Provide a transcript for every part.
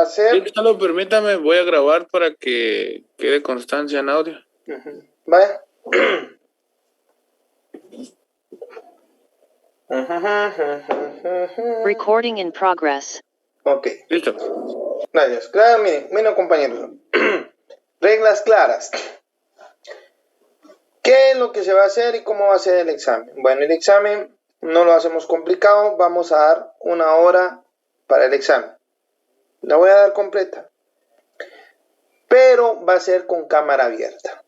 ser... Sí, solo permítame, voy a grabar para que quede constancia en audio. Vaya. Recording in progress. Ok. Listo. Gracias. Claro, miren compañeros. Reglas claras. ¿Qué es lo que se va a hacer y cómo va a ser el examen? Bueno, el examen no lo hacemos complicado. Vamos a dar 1 hora para el examen. La voy a dar completa. Pero va a ser con cámara abierta.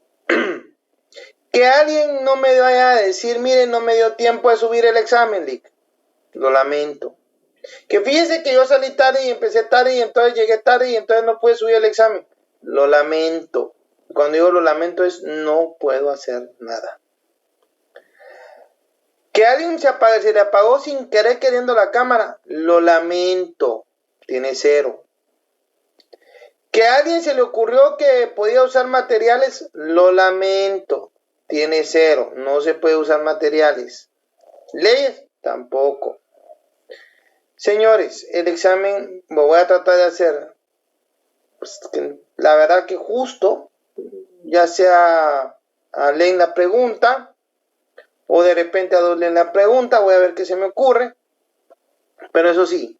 Que alguien no me vaya a decir, miren, no me dio tiempo de subir el examen, Lick. Lo lamento. Que fíjese que yo salí tarde y empecé tarde y entonces llegué tarde y entonces no pude subir el examen. Lo lamento. Cuando digo lo lamento es no puedo hacer nada. Que alguien se le apagó sin querer queriendo la cámara. Lo lamento. Tiene 0. Que a alguien se le ocurrió que podía usar materiales. Lo lamento. Tiene 0. No se puede usar materiales. Leyes. Tampoco. Señores, el examen lo voy a tratar de hacer, pues, la verdad que justo, ya sea a leen la pregunta o de repente a 2 leen la pregunta, voy a ver qué se me ocurre, pero eso sí,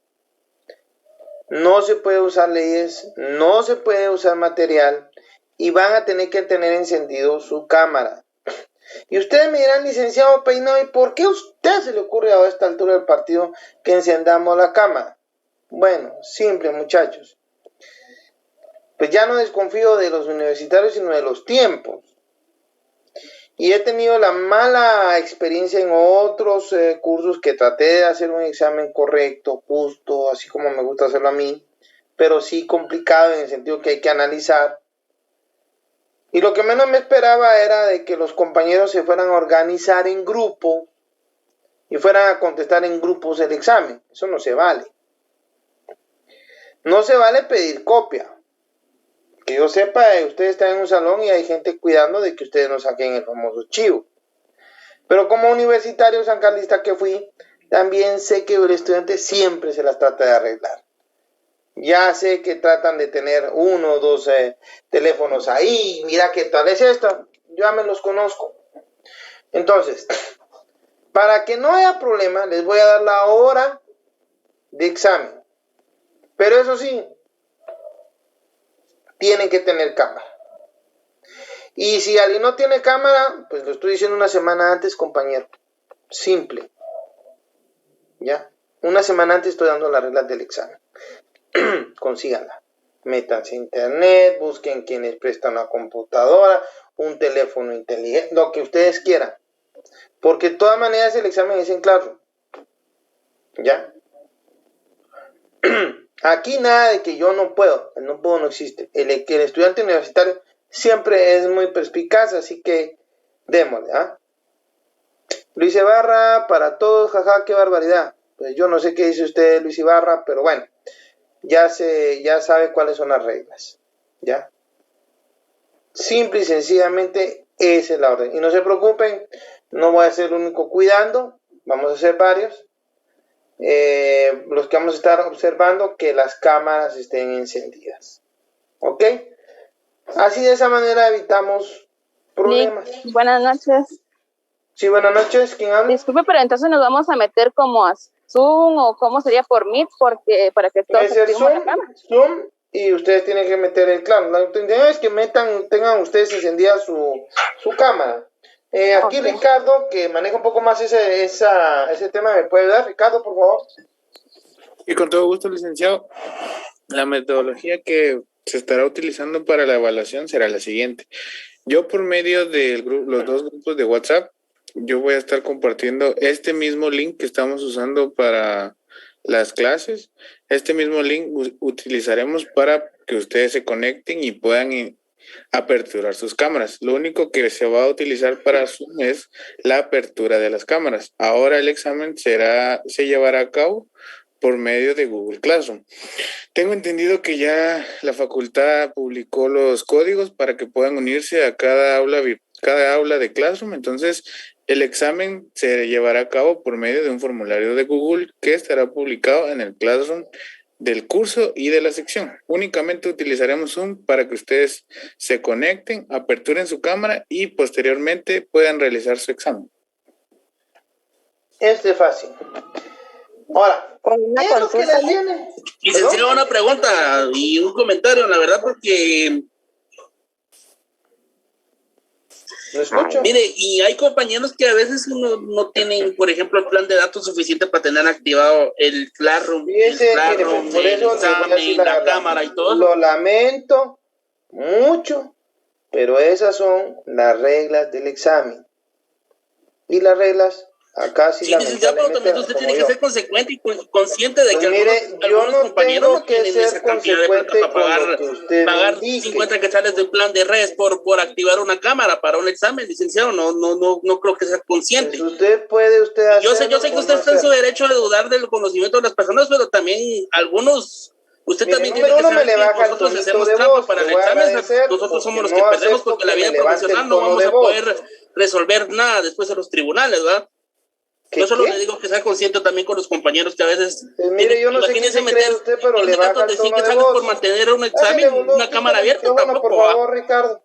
no se puede usar leyes, no se puede usar material y van a tener que tener encendido su cámara. Y ustedes me dirán, licenciado Peinado, ¿y por qué a usted se le ocurre a esta altura del partido que encendamos la cámara? Bueno, simple, muchachos. Pues ya no desconfío de los universitarios, sino de los tiempos. Y he tenido la mala experiencia en otros cursos que traté de hacer un examen correcto, justo, así como me gusta hacerlo a mí, pero sí complicado en el sentido que hay que analizar. Y lo que menos me esperaba era de que los compañeros se fueran a organizar en grupo y fueran a contestar en grupos el examen. Eso no se vale. No se vale pedir copia. Que yo sepa, ustedes están en un salón y hay gente cuidando de que ustedes no saquen el famoso chivo. Pero como universitario sancarlista que fui, también sé que el estudiante siempre se las trata de arreglar. Ya sé que tratan de tener 1 o 2 teléfonos ahí, mira qué tal es esto, ya me los conozco. Entonces, para que no haya problema, les voy a dar la hora de examen. Pero eso sí, tienen que tener cámara. Y si alguien no tiene cámara, pues lo estoy diciendo una semana antes, compañero. Simple. ¿Ya? Una semana antes estoy dando las reglas del examen. Consíganla. Métanse a internet, busquen quienes prestan una computadora, un teléfono inteligente, lo que ustedes quieran. Porque de todas maneras el examen es en claro. ¿Ya? Aquí nada de que yo no puedo. El no puedo no existe. El estudiante universitario siempre es muy perspicaz, así que démosle, ¿ah? Luis Ibarra, para todos, jaja, qué barbaridad. Pues yo no sé qué dice usted, Luis Ibarra, pero bueno, ya sabe cuáles son las reglas, ¿ya? Simple y sencillamente esa es la orden. Y no se preocupen, no voy a ser el único cuidando, vamos a ser varios. Los que vamos a estar observando que las cámaras estén encendidas. ¿Ok? Así de esa manera evitamos problemas. Sí, buenas noches. Sí, buenas noches. ¿Quién habla? Disculpe, pero entonces nos vamos a meter como a Zoom o cómo sería por Meet, porque para que todos activemos la cámara. Zoom y ustedes tienen que meter el claro. La intención es que tengan ustedes encendida su cámara. Aquí okay. Ricardo, que maneja un poco más ese tema, ¿me puede ayudar? Ricardo, por favor. Y con todo gusto, licenciado. La metodología que se estará utilizando para la evaluación será la siguiente. Yo por medio de los 2 grupos de WhatsApp, yo voy a estar compartiendo este mismo link que estamos usando para las clases. Este mismo link utilizaremos para que ustedes se conecten y puedan aperturar sus cámaras. Lo único que se va a utilizar para Zoom es la apertura de las cámaras. Ahora el examen se llevará a cabo por medio de Google Classroom. Tengo entendido que ya la facultad publicó los códigos para que puedan unirse a cada aula de Classroom. Entonces, el examen se llevará a cabo por medio de un formulario de Google que estará publicado en el Classroom del curso y de la sección. Únicamente utilizaremos Zoom para que ustedes se conecten, aperturen su cámara y posteriormente puedan realizar su examen. Es fácil. Ahora, Con una ¿qué es lo que consulta, les viene? Licenciado, una pregunta y un comentario, la verdad, porque ¿Lo escucho? mire, y hay compañeros que a veces no tienen, por ejemplo, el plan de datos suficiente para tener activado el Classroom, Fíjese, mire, pues, por eso les voy a decir la verdad. cámara y todo. Lo lamento mucho, pero esas son las reglas del examen. Y las reglas, acá sí, Sí, licenciado, pero también usted tiene que ser consecuente y consciente de pues que mire, algunos compañeros no tienen esa cantidad de plata para pagar 50 quetzales de plan de red por activar una cámara para un examen, licenciado. No creo que sea consciente. Pues usted puede hacer. Yo sé que usted está en su derecho de dudar del conocimiento de las personas, pero también algunos. Usted mire, también tiene que saber que nosotros hacemos trampa para el examen. Nosotros somos los que perdemos porque la vida profesional no vamos a poder resolver nada después de los tribunales, ¿verdad? Yo solo le digo que sea consciente también con los compañeros que a veces. Pues mire, yo no sé qué se cree usted, pero le baja el tono de voz. Por mantener un examen, una cámara abierta, tampoco. Por favor, Ricardo.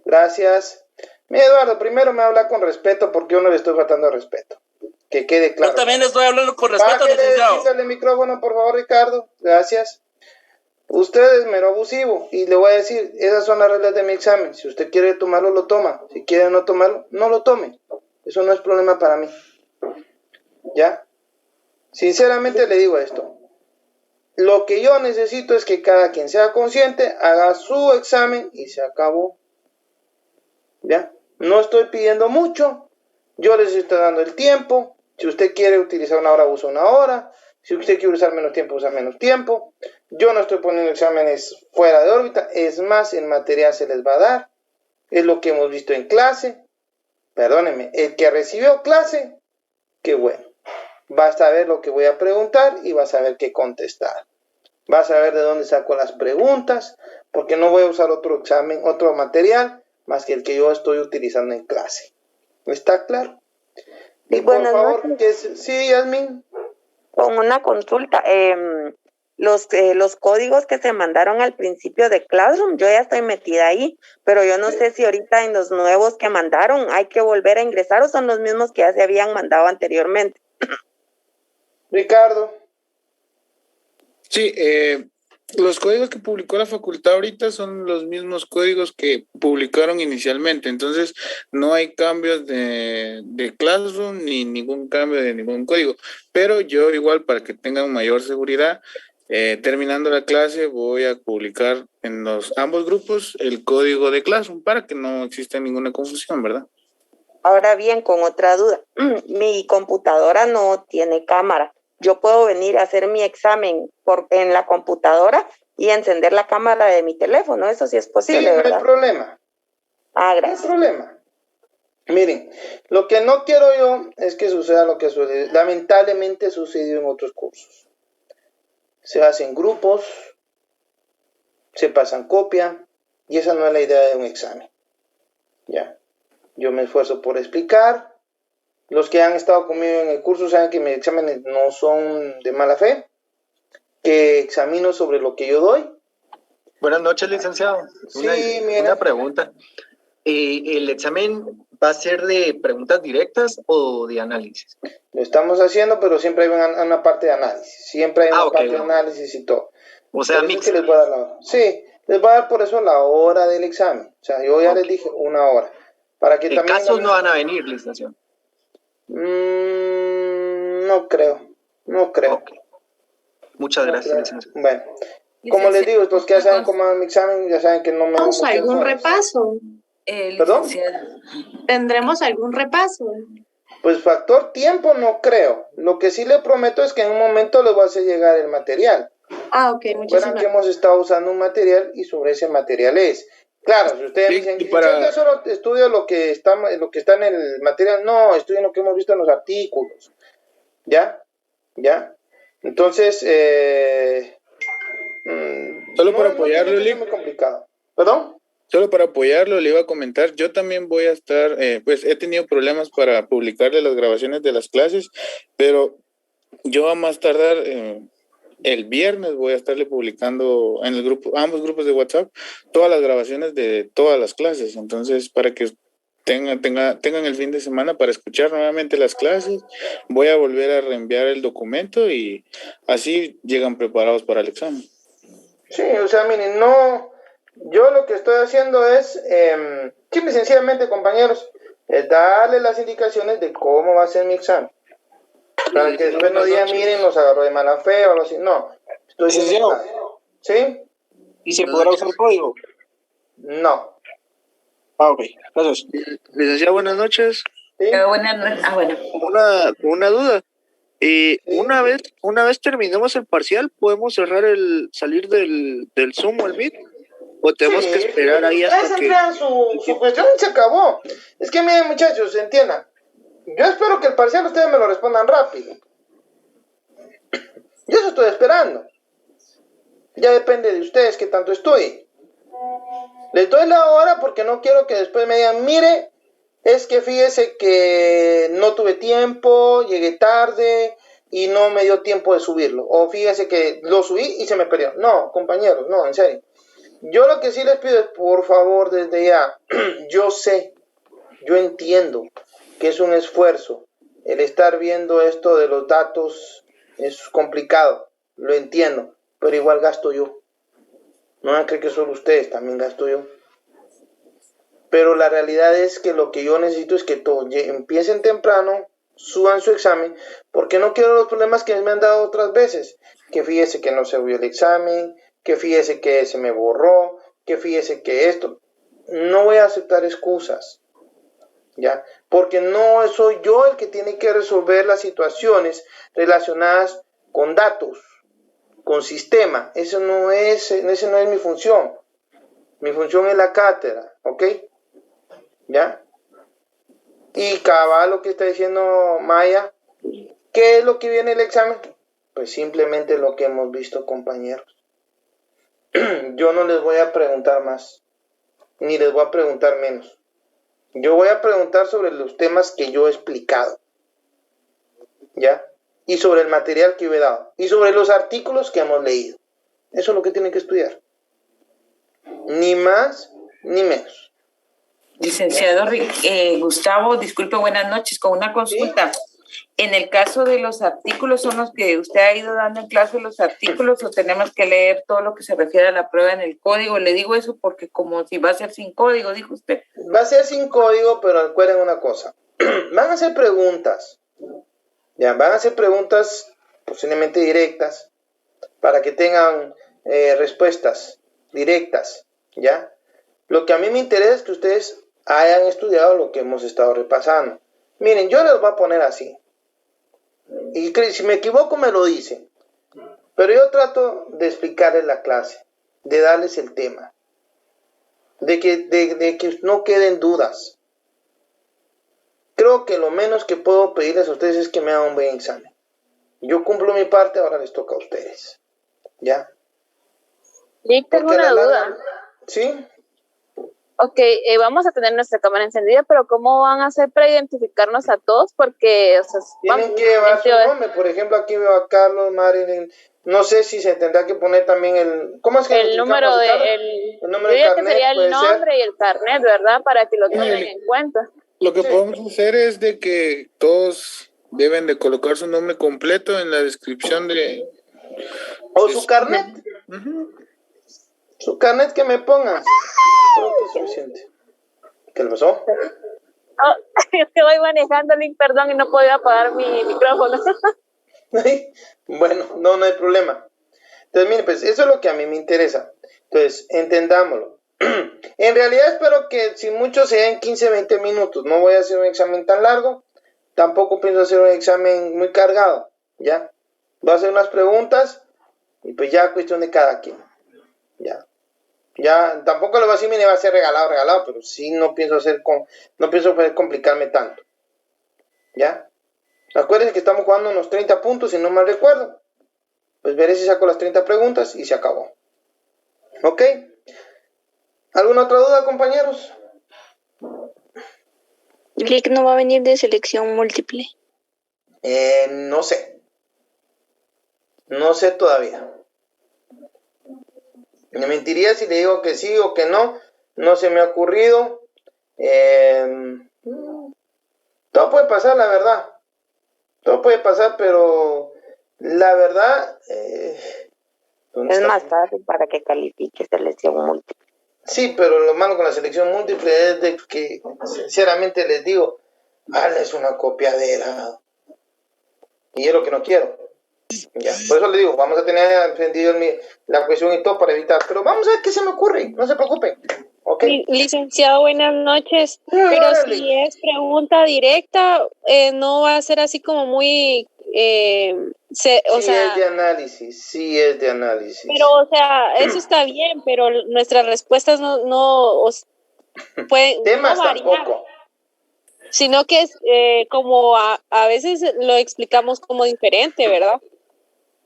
Gracias. Mire, Eduardo, primero me habla con respeto porque yo no le estoy faltando respeto. Que quede claro. Yo también le estoy hablando con respeto, licenciado. Quítale el micrófono, por favor, Ricardo. Gracias. Usted es mero abusivo y le voy a decir, esas son las reglas de mi examen. Si usted quiere tomarlo, lo toma. Si quiere no tomarlo, no lo tome. Eso no es problema para mí. ¿Ya? Sinceramente le digo esto. Lo que yo necesito es que cada quien sea consciente, haga su examen y se acabó. ¿Ya? No estoy pidiendo mucho. Yo les estoy dando el tiempo. Si usted quiere utilizar una hora, usa una hora. Si usted quiere usar menos tiempo, usa menos tiempo. Yo no estoy poniendo exámenes fuera de órbita. Es más, el material se les va a dar. Es lo que hemos visto en clase. Perdónenme, el que recibió clase, qué bueno. Va a saber lo que voy a preguntar y va a saber qué contestar. Va a saber de dónde saco las preguntas, porque no voy a usar otro examen, otro material, más que el que yo estoy utilizando en clase. ¿Está claro? Y por favor, sí, Yasmin. Con una consulta, los códigos que se mandaron al principio de Classroom, yo ya estoy metida ahí, pero yo no sé si ahorita en los nuevos que mandaron hay que volver a ingresar o son los mismos que ya se habían mandado anteriormente. Ricardo. Sí, los códigos que publicó la facultad ahorita son los mismos códigos que publicaron inicialmente, entonces no hay cambios de Classroom ni ningún cambio de ningún código, pero yo igual para que tengan mayor seguridad, terminando la clase voy a publicar en ambos grupos el código de Classroom para que no exista ninguna confusión, ¿verdad? Ahora bien, con otra duda, mi computadora no tiene cámara. Yo puedo venir a hacer mi examen en la computadora y encender la cámara de mi teléfono. Eso sí es posible, sí, ¿verdad? No hay problema. Gracias. No hay problema. Miren, lo que no quiero yo es que suceda lo que sucede. Lamentablemente sucedió en otros cursos. Se hacen grupos, se pasan copia y esa no es la idea de un examen. Ya. Yo me esfuerzo por explicar. Los que han estado conmigo en el curso saben que mis exámenes no son de mala fe, que examino sobre lo que yo doy. Buenas noches, licenciado. Sí, una pregunta. ¿El examen va a ser de preguntas directas o de análisis? Lo estamos haciendo, pero siempre hay una parte de análisis. Siempre hay una parte de análisis y todo. O sea, mix. Les voy a dar sí, les voy a dar por eso la hora del examen. O sea, yo ya les dije una hora. Para que también casos no van a venir, licenciado. No creo. Okay. Muchas gracias, licenciado. Bueno, como les digo, los que ya saben cómo es mi examen, ya saben que no me... ¿Tendremos algún repaso? ¿Perdón? ¿Tendremos algún repaso? Pues factor tiempo no creo. Lo que sí le prometo es que en un momento les voy a hacer llegar el material. Ok, muchísimas gracias. Recuerdan que hemos estado usando un material y sobre ese material es... Claro, si ustedes dicen, yo solo estudio lo que está en el material, no, estudio lo que hemos visto en los artículos. ¿Ya? Entonces, solo para apoyarlo, es muy complicado. ¿Perdón? Solo para apoyarlo, le iba a comentar, yo también voy a estar, pues he tenido problemas para publicarle las grabaciones de las clases, pero yo a más tardar el viernes voy a estarle publicando en el grupo, ambos grupos de WhatsApp, todas las grabaciones de todas las clases. Entonces, para que tengan el fin de semana para escuchar nuevamente las clases, voy a volver a reenviar el documento y así llegan preparados para el examen. Sí, o sea, miren, yo lo que estoy haciendo es, simple y sencillamente, compañeros, es darle las indicaciones de cómo va a ser mi examen. Para que después no digan, miren, nos agarró de mala fe o algo así. No, estoy diciendo. ¿Sí? ¿Y se podrá usar el código? No. Ok, gracias. Licenciado, buenas noches. ¿Sí? Buenas noches. Bueno. Una duda. ¿Sí? Una vez terminemos el parcial, ¿podemos salir del Zoom o el Meet? ¿O tenemos que esperar ahí hasta que...? Su cuestión y se acabó. Es que miren, muchachos, entiendan. Yo espero que el parcial ustedes me lo respondan rápido. Yo eso estoy esperando. Ya depende de ustedes que tanto estudien. Les doy la hora porque no quiero que después me digan, mire, es que fíjese que no tuve tiempo, llegué tarde y no me dio tiempo de subirlo. O fíjese que lo subí y se me perdió. No, compañeros, no, en serio. Yo lo que sí les pido es, por favor, desde ya, yo entiendo que es un esfuerzo. El estar viendo esto de los datos es complicado, lo entiendo, pero igual gasto yo. No van a creer que solo ustedes, también gasto yo. Pero la realidad es que lo que yo necesito es que todos empiecen temprano, suban su examen, porque no quiero los problemas que me han dado otras veces. Que fíjese que no se vio el examen, que fíjese que se me borró, que fíjese que esto. No voy a aceptar excusas, ¿ya? Porque no soy yo el que tiene que resolver las situaciones relacionadas con datos, con sistema. Esa no es mi función. Mi función es la cátedra, ¿ok? ¿Ya? Y cabal lo que está diciendo Maya, ¿qué es lo que viene el examen? Pues simplemente lo que hemos visto, compañeros. Yo no les voy a preguntar más, ni les voy a preguntar menos. Yo voy a preguntar sobre los temas que yo he explicado, ¿ya? Y sobre el material que yo he dado, y sobre los artículos que hemos leído. Eso es lo que tienen que estudiar. Ni más, ni menos. Licenciado Gustavo, disculpe, buenas noches, con una consulta. ¿Sí? En el caso de los artículos, ¿son los que usted ha ido dando en clase los artículos o tenemos que leer todo lo que se refiere a la prueba en el código? Le digo eso porque como si va a ser sin código, dijo usted. Va a ser sin código, pero recuerden una cosa. Van a hacer preguntas. Ya, van a hacer preguntas posiblemente directas para que tengan respuestas directas, ¿ya? Lo que a mí me interesa es que ustedes hayan estudiado lo que hemos estado repasando. Miren, yo les voy a poner así. Y si me equivoco me lo dicen. Pero yo trato de explicarles la clase, de darles el tema, de que no queden dudas. Creo que lo menos que puedo pedirles a ustedes es que me hagan un buen examen. Yo cumplo mi parte, ahora les toca a ustedes. ¿Ya? Yo tengo una duda. ¿Sí? Ok, vamos a tener nuestra cámara encendida, pero ¿cómo van a hacer para identificarnos a todos? Porque, o sea, tienen que llevar su nombre. Por ejemplo, aquí veo a Carlos, Marilyn. No sé si se tendrá que poner también el... ¿Cómo es que el número de el número de carnet? Que sería el nombre y el carnet, ¿verdad? Para que lo tomen en cuenta. Lo que podemos hacer es de que todos deben de colocar su nombre completo en la descripción de... ¿O su carnet? Su carnet que me pongan. Creo que es suficiente. ¿Qué le pasó? Oh, es que voy manejando, Link, perdón, y no podía apagar mi micrófono. Bueno, no hay problema. Entonces, mire, pues eso es lo que a mí me interesa. Entonces, entendámoslo. En realidad espero que si mucho sea en 15, 20 minutos. No voy a hacer un examen tan largo. Tampoco pienso hacer un examen muy cargado. ¿Ya? Voy a hacer unas preguntas y pues ya cuestión de cada quien. Ya, tampoco le voy a decir, mire, va a ser regalado, pero sí no pienso complicarme tanto. ¿Ya? Acuérdense que estamos jugando unos 30 puntos, si no mal recuerdo. Pues veré si saco las 30 preguntas y se acabó. ¿Ok? ¿Alguna otra duda, compañeros? ¿Click no va a venir de selección múltiple? No sé. No sé todavía. Me mentiría si le digo que sí o que no. No se me ha ocurrido. Todo puede pasar, la verdad. Todo puede pasar, pero la verdad... es más fácil para que califique selección múltiple. Sí, pero lo malo con la selección múltiple es de que, sinceramente les digo, es una copiadera. Y es lo que no quiero. Ya, por eso le digo, vamos a tener entendido la cuestión y todo para evitar. Pero vamos a ver qué se me ocurre, no se preocupen. Okay. Licenciado, buenas noches. Pero si es pregunta directa, no va a ser así como muy... es de análisis, sí es de análisis. Pero, o sea, eso está bien, pero nuestras respuestas no pueden... Temas no variar, tampoco. sino que es como a veces lo explicamos como diferente, ¿verdad?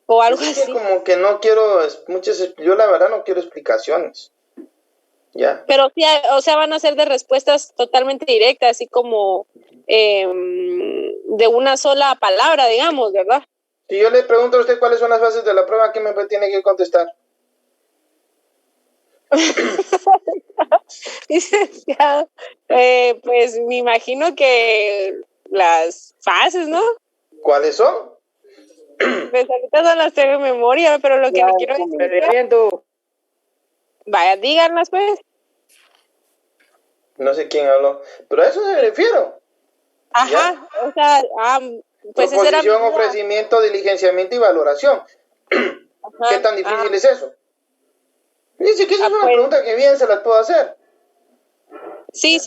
O algo así. Que como que no quiero, yo la verdad no quiero explicaciones. ¿Ya? Pero sí, o sea, van a ser de respuestas totalmente directas, así como de una sola palabra, digamos, ¿verdad? Si yo le pregunto a usted cuáles son las fases de la prueba, ¿qué me tiene que contestar? Licenciado, pues me imagino que las fases, ¿no? ¿Cuáles son? Pues ahorita no las tengo en memoria, pero lo que le quiero decir... Vaya, díganlas pues. No sé quién habló, pero a eso se refiero. Ajá, ¿ya? O sea, pues proposición, ofrecimiento, diligenciamiento y valoración. Ajá, ¿qué tan difícil es eso? Dice que esa es una pregunta que bien se las puedo hacer. Sí.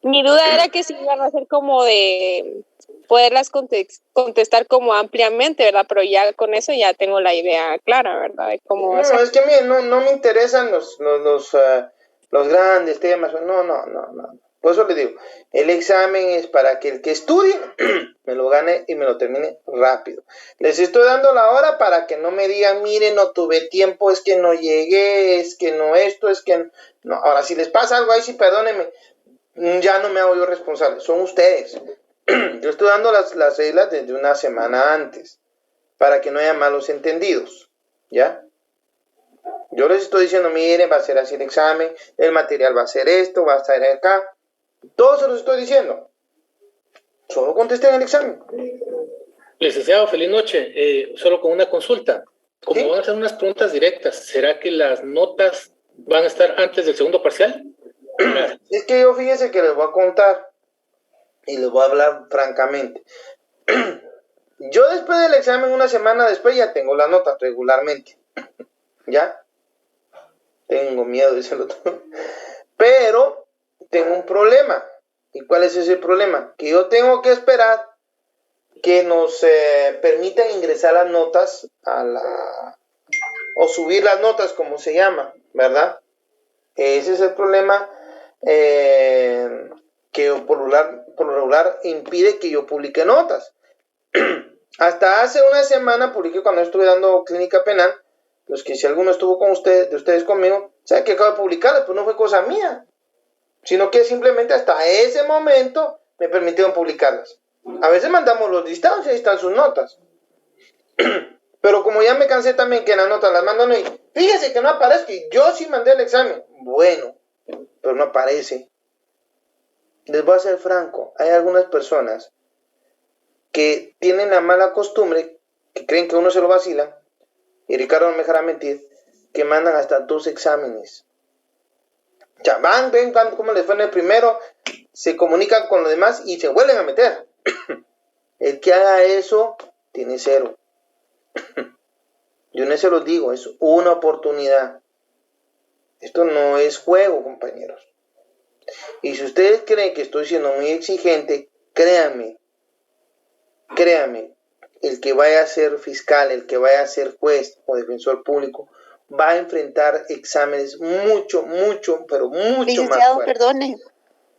Mi duda era que si iban a ser como de poderlas contestar como ampliamente, ¿verdad? Pero ya con eso ya tengo la idea clara, ¿verdad? De cómo no, es que a mí no me interesan los grandes temas. No. Por eso le digo, el examen es para que el que estudie me lo gane y me lo termine rápido. Les estoy dando la hora para que no me digan, miren, no tuve tiempo, es que no llegué, es que no esto, es que no. Ahora, si les pasa algo ahí, sí, perdónenme, ya no me hago yo responsable, son ustedes. Yo estoy dando las reglas desde una semana antes, para que no haya malos entendidos, ¿ya? Yo les estoy diciendo, miren, va a ser así el examen, el material va a ser esto, va a estar acá. Todo se los estoy diciendo. Solo contesten el examen. Licenciado, feliz noche. Solo con una consulta. Como van a hacer unas preguntas directas, ¿será que las notas van a estar antes del segundo parcial? Es que yo fíjense que les voy a contar y les voy a hablar francamente. Yo después del examen, una semana después, ya tengo las notas regularmente. ¿Ya? Tengo miedo de decirlo todo. Pero tengo un problema. ¿Y cuál es ese problema? Que yo tengo que esperar que nos permitan ingresar las notas o subir las notas, como se llama, ¿verdad? Ese es el problema que por lo regular impide que yo publique notas. Hasta hace una semana publiqué cuando estuve dando clínica penal. Los que si alguno estuvo con ustedes conmigo, saben que acabo de publicarlas, pues no fue cosa mía, sino que simplemente hasta ese momento me permitieron publicarlas. A veces mandamos los listados y ahí están sus notas. Pero como ya me cansé también que las notas las mandan y fíjese que no aparece, que yo sí mandé el examen. Bueno, pero no aparece. Les voy a ser franco, hay algunas personas que tienen la mala costumbre, que creen que uno se lo vacila, y Ricardo no me dejará mentir, que mandan hasta 2 exámenes. Ya ven cómo les fue en el primero, se comunican con los demás y se vuelven a meter. El que haga eso tiene 0. Yo no se los digo, es una oportunidad. Esto no es juego, compañeros. Y si ustedes creen que estoy siendo muy exigente, créanme, el que vaya a ser fiscal, el que vaya a ser juez o defensor público, va a enfrentar exámenes mucho, pero mucho Licenciado, más fuertes. perdone.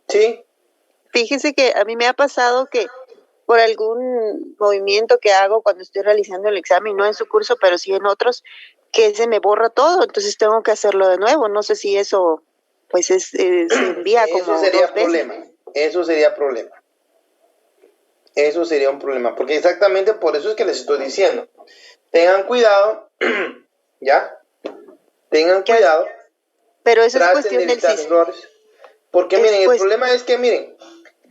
Sí. Fíjese que a mí me ha pasado que por algún movimiento que hago cuando estoy realizando el examen, no en su curso, pero sí en otros, que se me borra todo, entonces tengo que hacerlo de nuevo. No sé si eso pues se envía como eso sería 2 veces. Problema. Eso sería problema. Eso sería un problema, porque exactamente por eso es que les estoy diciendo. tengan cuidado, ¿ya? Tengan cuidado. Pero eso es cuestión del sistema. Porque miren, el problema es que, miren,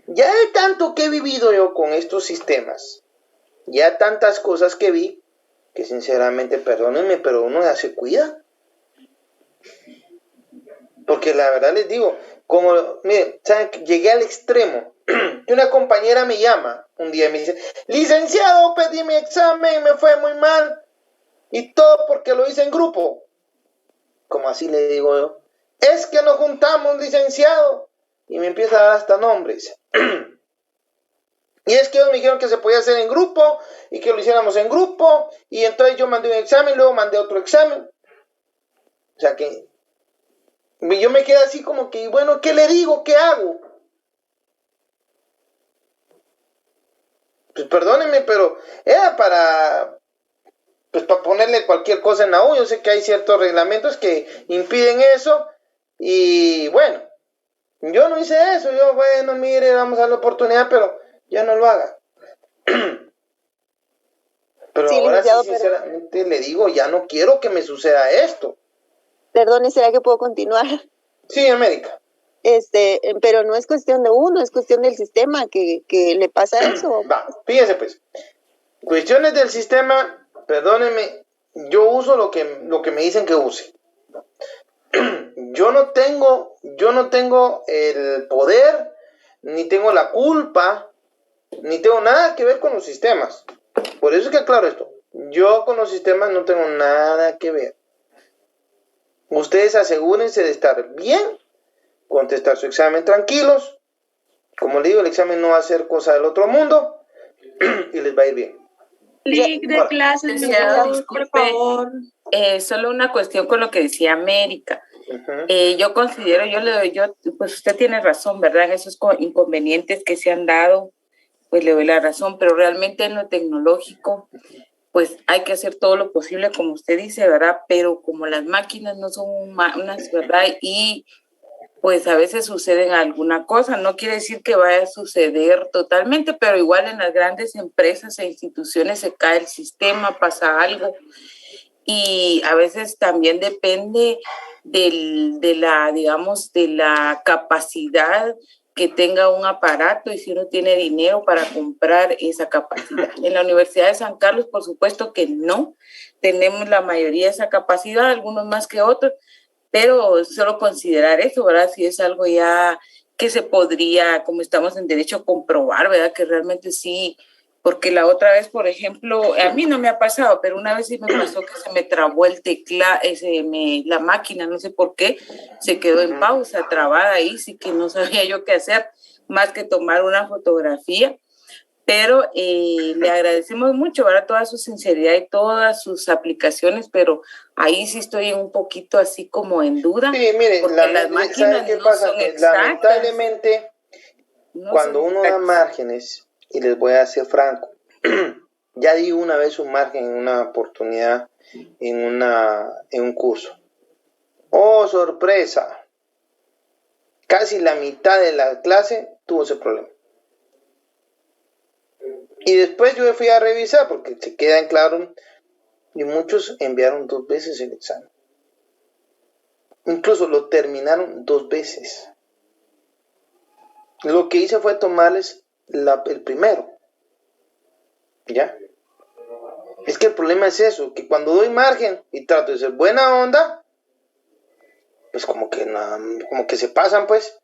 ya de tanto que he vivido yo con estos sistemas, ya tantas cosas que vi, que sinceramente, perdónenme, pero uno ya se cuida. Porque la verdad les digo, como, miren, ¿saben? Llegué al extremo. Que una compañera me llama un día y me dice, licenciado, pedí mi examen, me fue muy mal. Y todo porque lo hice en grupo. Como así le digo yo. Es que nos juntamos, licenciado. Y me empieza a dar hasta nombres. Y es que ellos me dijeron que se podía hacer en grupo y que lo hiciéramos en grupo. Y entonces yo mandé un examen, luego mandé otro examen. O sea que yo me quedé así como que, bueno, ¿qué le digo? ¿Qué hago? Pues perdónenme, pero era para ponerle cualquier cosa en la U. Yo sé que hay ciertos reglamentos que impiden eso. Y bueno, yo no hice eso. Yo, bueno, mire, vamos a dar la oportunidad, pero ya no lo haga. Pero sí, ahora sí, sinceramente le digo, ya no quiero que me suceda esto. Perdone, ¿será que puedo continuar? Sí, América. Pero no es cuestión de uno, es cuestión del sistema que le pasa eso. Va, fíjese pues. Cuestiones del sistema, perdónenme, yo uso lo que me dicen que use. Yo no tengo el poder, ni tengo la culpa, ni tengo nada que ver con los sistemas. Por eso es que aclaro esto. Yo con los sistemas no tengo nada que ver. Ustedes asegúrense de estar bien, contestar su examen tranquilos. Como le digo, el examen no va a ser cosa del otro mundo y les va a ir bien. Link de clases, por favor. Solo una cuestión con lo que decía América. Yo considero, pues usted tiene razón, ¿verdad? En esos inconvenientes que se han dado, pues le doy la razón, pero realmente en lo tecnológico, pues hay que hacer todo lo posible, como usted dice, ¿verdad? Pero como las máquinas no son unas, ¿verdad? Y pues a veces suceden alguna cosa, no quiere decir que vaya a suceder totalmente, pero igual en las grandes empresas e instituciones se cae el sistema, pasa algo, y a veces también depende de la capacidad que tenga un aparato y si uno tiene dinero para comprar esa capacidad. En la Universidad de San Carlos, por supuesto que no tenemos la mayoría de esa capacidad, algunos más que otros, pero solo considerar eso, ¿verdad? Si es algo ya que se podría, como estamos en derecho a comprobar, ¿verdad? Que realmente sí, porque la otra vez, por ejemplo, a mí no me ha pasado, pero una vez sí me pasó que se me trabó el teclado, la máquina, no sé por qué, se quedó en pausa, trabada ahí, sí que no sabía yo qué hacer, más que tomar una fotografía. Pero le agradecemos mucho, ¿verdad? Toda su sinceridad y todas sus aplicaciones, pero ahí sí estoy un poquito así como en duda. Sí, mire, las máquinas no pasa? Son exactas. Lamentablemente, no cuando uno da márgenes, y les voy a ser franco, ya di una vez un margen en una oportunidad, en un curso. ¡Oh, sorpresa! Casi la mitad de la clase tuvo ese problema. Y después yo fui a revisar, porque se queda en claro, y muchos enviaron 2 veces el examen. Incluso lo terminaron 2 veces. Lo que hice fue tomarles el primero. ¿Ya? Es que el problema es eso, que cuando doy margen y trato de ser buena onda, pues como que se pasan, pues.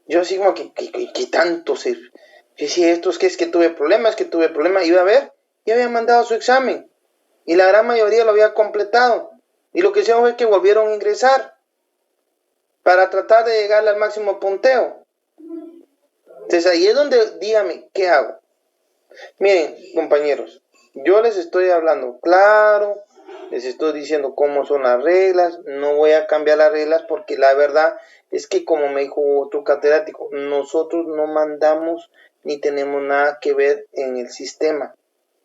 Yo así como que tanto se... Yo decía, es que tuve problemas, iba a ver, y había mandado su examen, y la gran mayoría lo había completado, y lo que hicieron fue que volvieron a ingresar, para tratar de llegar al máximo punteo. Entonces ahí es donde, dígame, ¿qué hago? Miren, compañeros, yo les estoy hablando claro, les estoy diciendo cómo son las reglas, no voy a cambiar las reglas, porque la verdad es que, como me dijo otro catedrático, nosotros no mandamos ni tenemos nada que ver en el sistema.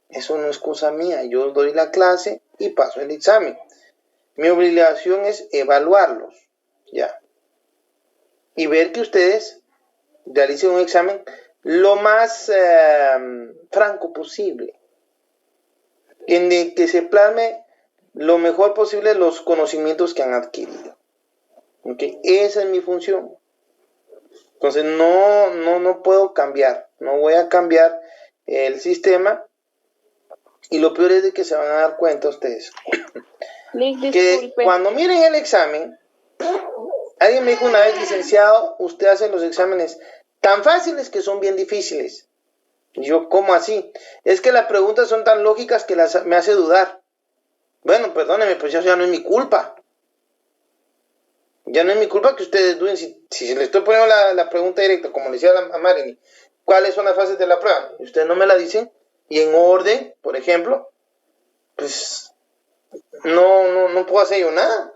Eso no es cosa mía. Yo doy la clase y paso el examen. Mi obligación es evaluarlos, ¿ya? Y ver que ustedes realicen un examen lo más franco posible. en el que se plasme lo mejor posible los conocimientos que han adquirido. ¿Okay? Esa es mi función. Entonces no puedo cambiar, no voy a cambiar el sistema, y lo peor es de que se van a dar cuenta ustedes que cuando miren el examen, alguien me dijo una vez, licenciado, usted hace los exámenes tan fáciles que son bien difíciles. Y yo, ¿cómo así? Es que las preguntas son tan lógicas que me hace dudar. Bueno, perdóneme, pues eso ya no es mi culpa. Ya no es mi culpa que ustedes duden. Si le estoy poniendo la pregunta directa, como le decía a Marilyn, ¿cuáles son las fases de la prueba? Y ustedes no me la dicen, y en orden, por ejemplo, pues no puedo hacer yo nada.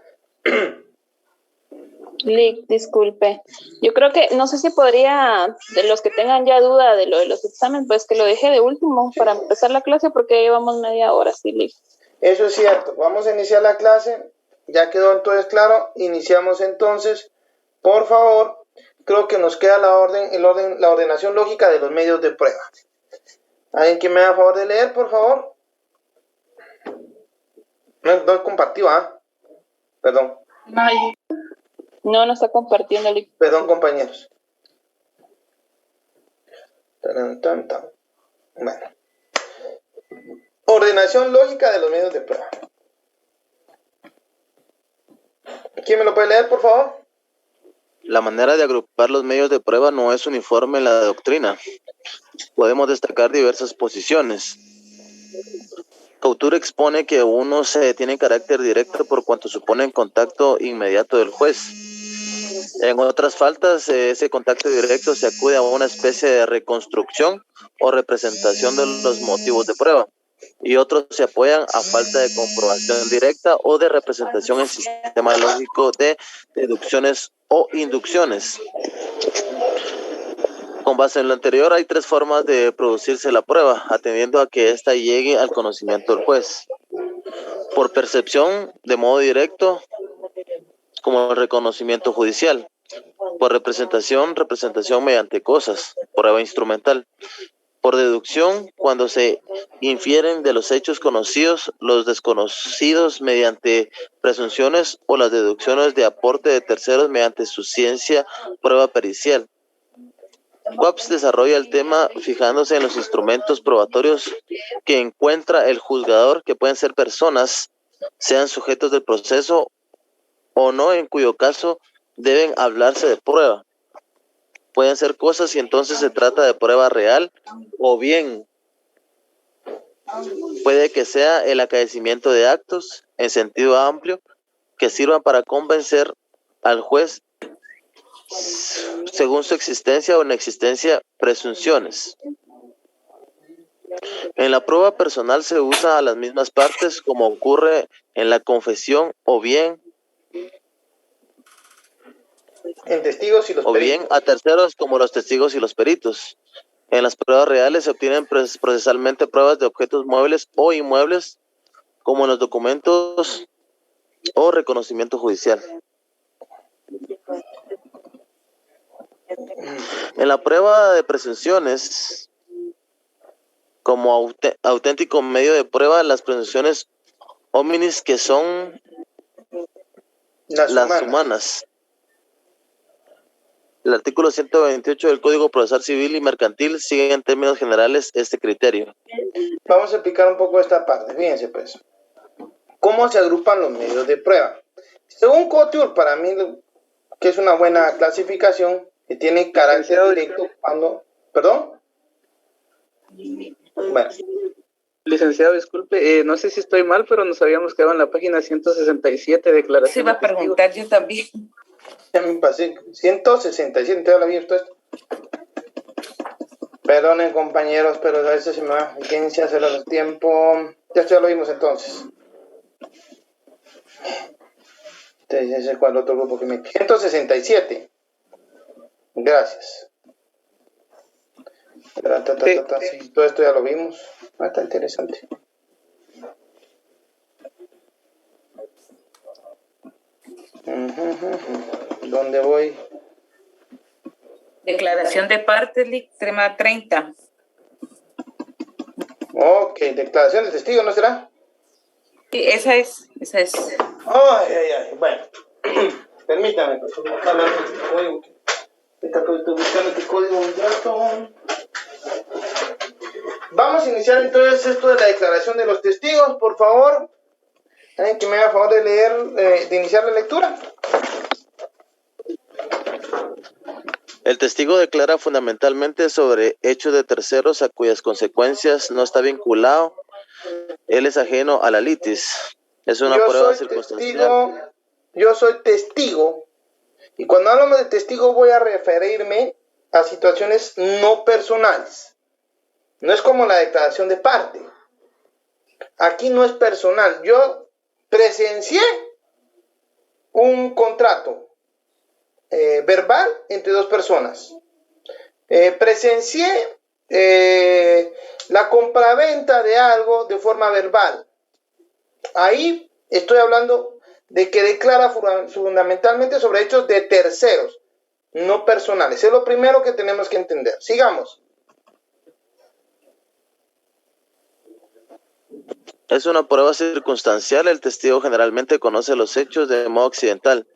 Lick, disculpe. Yo creo que, no sé si podría, de los que tengan ya duda de lo de los exámenes, pues que lo deje de último para empezar la clase, porque ya llevamos media hora, sí, Lick. Eso es cierto. Vamos a iniciar la clase. Ya quedó entonces claro. Iniciamos entonces. Por favor, creo que nos queda la ordenación lógica de los medios de prueba. ¿Alguien que me haga favor de leer, por favor? No es compartido, ¿ah? Perdón. No está compartiendo, Lick. Perdón, compañeros. Bueno. Ordenación lógica de los medios de prueba. ¿Quién me lo puede leer, por favor? La manera de agrupar los medios de prueba no es uniforme en la doctrina. Podemos destacar diversas posiciones. Couture expone que uno se tiene carácter directo por cuanto supone contacto inmediato del juez. En otras faltas, ese contacto directo se acude a una especie de reconstrucción o representación de los motivos de prueba, y otros se apoyan a falta de comprobación directa o de representación en sistema lógico de deducciones o inducciones. Con base en lo anterior, hay tres formas de producirse la prueba, atendiendo a que ésta llegue al conocimiento del juez. Por percepción, de modo directo, como el reconocimiento judicial. Por representación mediante cosas, prueba instrumental. Por deducción, cuando se infieren de los hechos conocidos los desconocidos mediante presunciones, o las deducciones de aporte de terceros mediante su ciencia, prueba pericial. Waps desarrolla el tema fijándose en los instrumentos probatorios que encuentra el juzgador, que pueden ser personas, sean sujetos del proceso o no, en cuyo caso deben hablarse de prueba. Pueden ser cosas y entonces se trata de prueba real, o bien puede que sea el acaecimiento de actos en sentido amplio que sirvan para convencer al juez según su existencia o inexistencia presunciones. En la prueba personal se usa a las mismas partes como ocurre en la confesión, o bien en testigos y los o peritos. Bien a terceros como los testigos y los peritos. En las pruebas reales se obtienen procesalmente pruebas de objetos muebles o inmuebles, como en los documentos o reconocimiento judicial. En la prueba de presunciones, como auténtico medio de prueba, las presunciones hominis, que son las humanas. El artículo 128 del Código Procesal Civil y Mercantil sigue en términos generales este criterio. Vamos a explicar un poco esta parte. Fíjense pues. ¿Cómo se agrupan los medios de prueba? Según Couture, para mí, que es una buena clasificación, que tiene carácter directo cuando... ¿Perdón? Bueno. Licenciado, disculpe, no sé si estoy mal, pero nos habíamos quedado en la página 167, declaración. Se iba a preguntar yo también. Ya me pasé, 167, ¿te habla bien esto? Perdonen, compañeros, pero a veces se me va. ¿Quién se hace los tiempos? Ya lo vimos entonces. Ese fue el otro grupo que me... 167. Gracias. Sí, todo esto ya lo vimos. Está interesante. ¿Dónde voy? Declaración de partes, tema 30. Ok, declaración del testigo, ¿no será? Sí, esa es. Bueno, permítame, pues, estoy buscando este código un rato. Vamos a iniciar entonces esto de la declaración de los testigos, por favor. ¿Alguien que me haga favor de leer, de iniciar la lectura? El testigo declara fundamentalmente sobre hechos de terceros a cuyas consecuencias no está vinculado. Él es ajeno a la litis. Es una prueba circunstancial. Yo soy testigo, y cuando hablamos de testigo voy a referirme a situaciones no personales. No es como la declaración de parte. Aquí no es personal. Yo presencié un contrato verbal entre dos personas. Presencié la compraventa de algo de forma verbal. Ahí estoy hablando de que declara fundamentalmente sobre hechos de terceros, no personales. Es lo primero que tenemos que entender. Sigamos. Es una prueba circunstancial. El testigo generalmente conoce los hechos de modo accidental.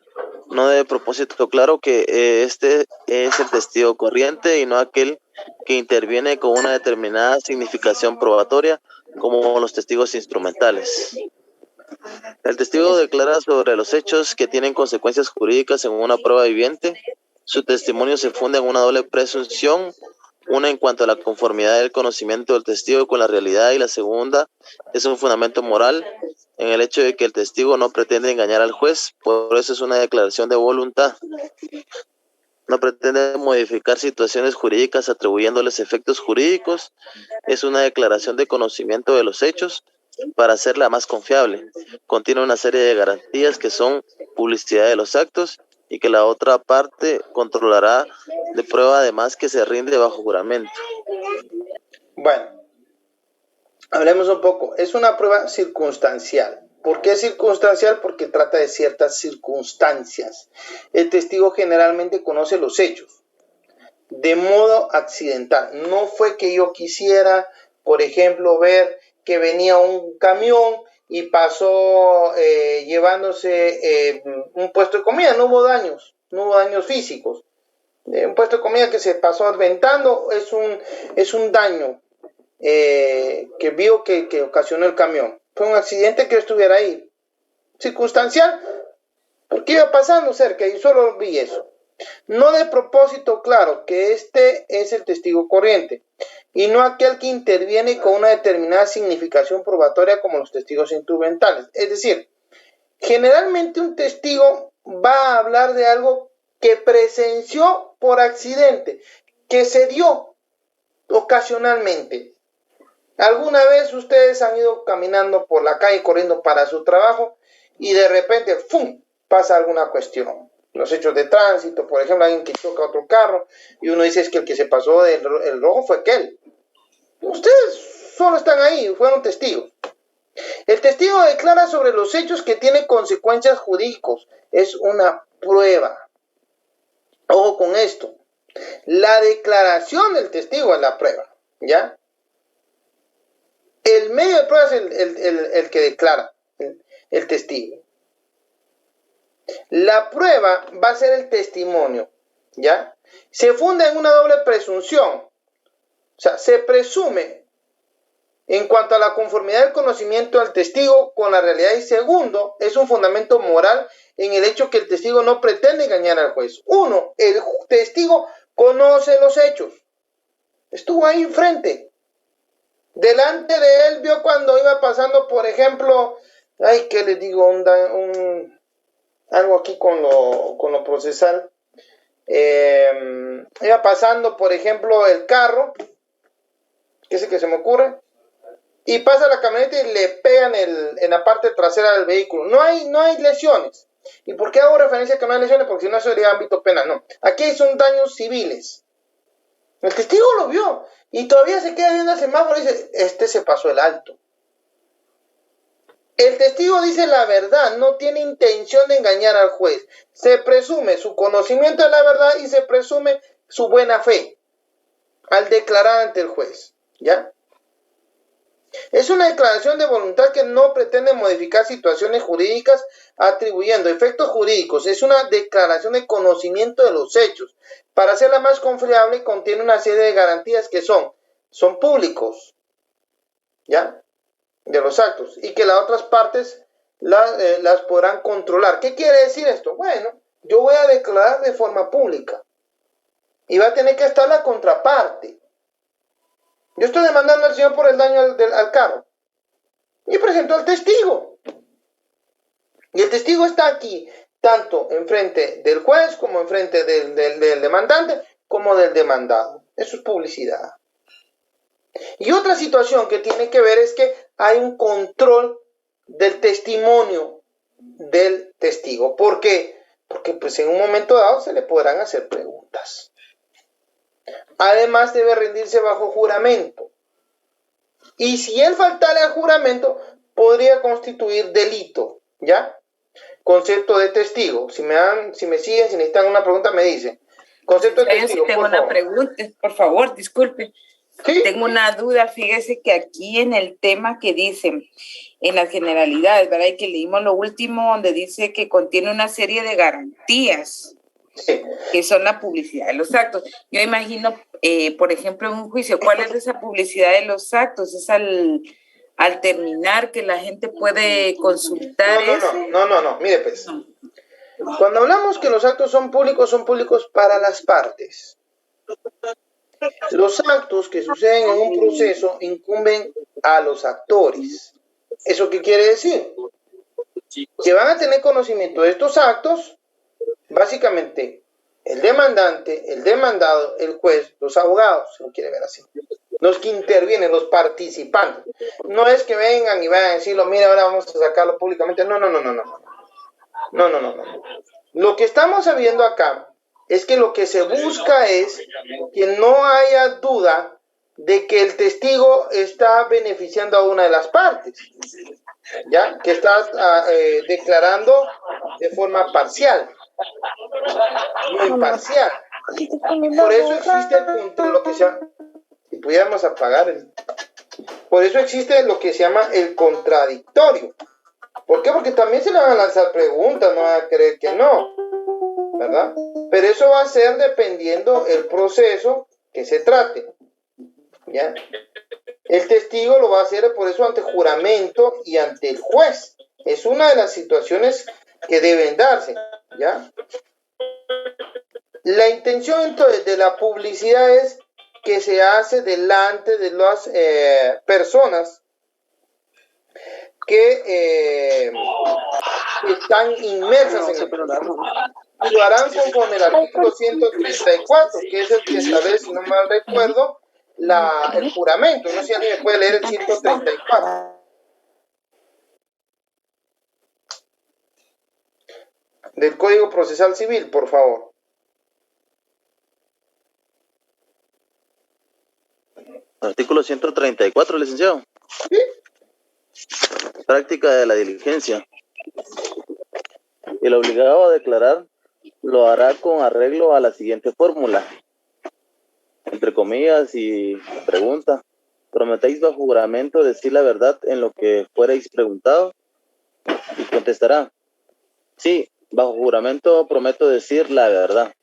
No de propósito claro que este es el testigo corriente y no aquel que interviene con una determinada significación probatoria, como los testigos instrumentales. El testigo declara sobre los hechos que tienen consecuencias jurídicas en una prueba viviente. Su testimonio se funda en una doble presunción, una en cuanto a la conformidad del conocimiento del testigo con la realidad, y la segunda es un fundamento moral en el hecho de que el testigo no pretende engañar al juez. Por eso es una declaración de voluntad. No pretende modificar situaciones jurídicas atribuyéndoles efectos jurídicos. Es una declaración de conocimiento de los hechos para hacerla más confiable. Contiene una serie de garantías que son publicidad de los actos y que la otra parte controlará de prueba, además que se rinde bajo juramento. Bueno, hablemos un poco. Es una prueba circunstancial. ¿Por qué circunstancial? Porque trata de ciertas circunstancias. El testigo generalmente conoce los hechos de modo accidental. No fue que yo quisiera, por ejemplo, ver que venía un camión y pasó llevándose un puesto de comida. No hubo daños físicos. Un puesto de comida que se pasó aventando es un daño que vio que ocasionó el camión. Fue un accidente que yo estuviera ahí. Circunstancial, porque iba pasando cerca y solo vi eso. No de propósito claro, que este es el testigo corriente y no aquel que interviene con una determinada significación probatoria como los testigos instrumentales. Es decir, generalmente un testigo va a hablar de algo que presenció por accidente, que se dio ocasionalmente. ¿Alguna vez ustedes han ido caminando por la calle corriendo para su trabajo y de repente ¡fum!, pasa alguna cuestión? Los hechos de tránsito, por ejemplo, alguien que choca a otro carro y uno dice es que el que se pasó el rojo fue aquel. Ustedes solo están ahí, fueron testigos. El testigo declara sobre los hechos que tienen consecuencias jurídicas. Es una prueba. Ojo con esto. La declaración del testigo es la prueba, ¿ya? El medio de prueba es el que declara, el testigo. La prueba va a ser el testimonio, ¿ya? Se funda en una doble presunción. O sea, se presume en cuanto a la conformidad del conocimiento del testigo con la realidad, y segundo, es un fundamento moral en el hecho que el testigo no pretende engañar al juez. Uno, el testigo conoce los hechos. Estuvo ahí enfrente. Delante de él vio cuando iba pasando, por ejemplo, ¿qué les digo? Algo aquí con lo procesal. Iba pasando, por ejemplo, el carro, que es el que se me ocurre, y pasa la camioneta y le pegan en la parte trasera del vehículo. No hay lesiones. ¿Y por qué hago referencia a que no hay lesiones? Porque si no, eso sería ámbito penal. No, aquí son daños civiles. El testigo lo vio y todavía se queda viendo el semáforo y dice, este se pasó el alto. El testigo dice la verdad, no tiene intención de engañar al juez. Se presume su conocimiento de la verdad y se presume su buena fe al declarar ante el juez, ¿ya? Es una declaración de voluntad que no pretende modificar situaciones jurídicas atribuyendo efectos jurídicos. Es una declaración de conocimiento de los hechos. Para hacerla más confiable, contiene una serie de garantías que son públicos, ¿ya? De los actos, y que las otras partes las podrán controlar. ¿Qué quiere decir esto? Bueno, yo voy a declarar de forma pública y va a tener que estar la contraparte. Yo estoy demandando al señor por el daño al carro y presento al testigo. Y el testigo está aquí, tanto enfrente del juez como enfrente del demandante, como del demandado. Eso es publicidad. Y otra situación que tiene que ver es que hay un control del testimonio del testigo. ¿Por qué? Porque pues en un momento dado se le podrán hacer preguntas. Además debe rendirse bajo juramento. Y si él faltara al juramento, podría constituir delito, ¿ya? Concepto de testigo. Si me siguen, si necesitan una pregunta, me dicen. Concepto de testigo. Yo tengo una pregunta, por favor, disculpe. ¿Sí? Tengo una duda, fíjese que aquí en el tema que dice, en las generalidades, ¿verdad? Y que leímos lo último, donde dice que contiene una serie de garantías, sí, que son la publicidad de los actos. Yo imagino, por ejemplo, en un juicio, ¿cuál es esa publicidad de los actos? ¿Es al terminar que la gente puede consultar eso? No, mire pues. Cuando hablamos que los actos son públicos para las partes. Los actos que suceden en un proceso incumben a los actores. ¿Eso qué quiere decir? Que van a tener conocimiento de estos actos, básicamente, el demandante, el demandado, el juez, los abogados, si lo quiere ver así. Los que intervienen, los participantes. No es que vengan y vayan a decirlo, mira, ahora vamos a sacarlo públicamente. No. Lo que estamos sabiendo acá es que lo que se busca es que no haya duda de que el testigo está beneficiando a una de las partes, ¿ya? Que está declarando de forma parcial, no imparcial. Por eso existe lo que se llama, si pudiéramos apagar por eso existe lo que se llama el contradictorio. ¿Por qué? Porque también se le van a lanzar preguntas, no van a creer que no, ¿verdad? Pero eso va a ser dependiendo el proceso que se trate, ¿ya? El testigo lo va a hacer por eso ante juramento y ante el juez. Es una de las situaciones que deben darse, ¿ya? La intención entonces de la publicidad es que se hace delante de las personas que están inmersas en el proceso. Y lo harán conforme el artículo 134, que es el que establece, si no mal recuerdo, el juramento. No sé si alguien me puede leer el 134. Del Código Procesal Civil, por favor. Artículo 134, licenciado. ¿Sí? Práctica de la diligencia. El obligado a declarar lo hará con arreglo a la siguiente fórmula. Entre comillas y pregunta. ¿Prometéis bajo juramento decir la verdad en lo que fuerais preguntado? Y contestará. Sí, bajo juramento prometo decir la verdad.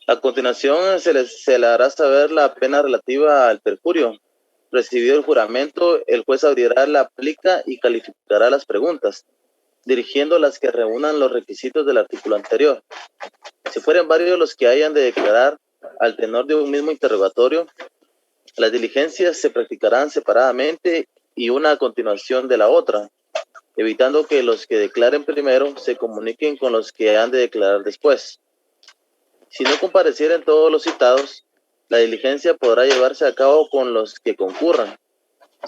A continuación se le hará saber la pena relativa al perjurio. Recibido el juramento, el juez abrirá la plica y calificará las preguntas, dirigiendo las que reúnan los requisitos del artículo anterior. Si fueren varios los que hayan de declarar al tenor de un mismo interrogatorio, las diligencias se practicarán separadamente y una a continuación de la otra, evitando que los que declaren primero se comuniquen con los que han de declarar después. Si no comparecieren todos los citados, la diligencia podrá llevarse a cabo con los que concurran.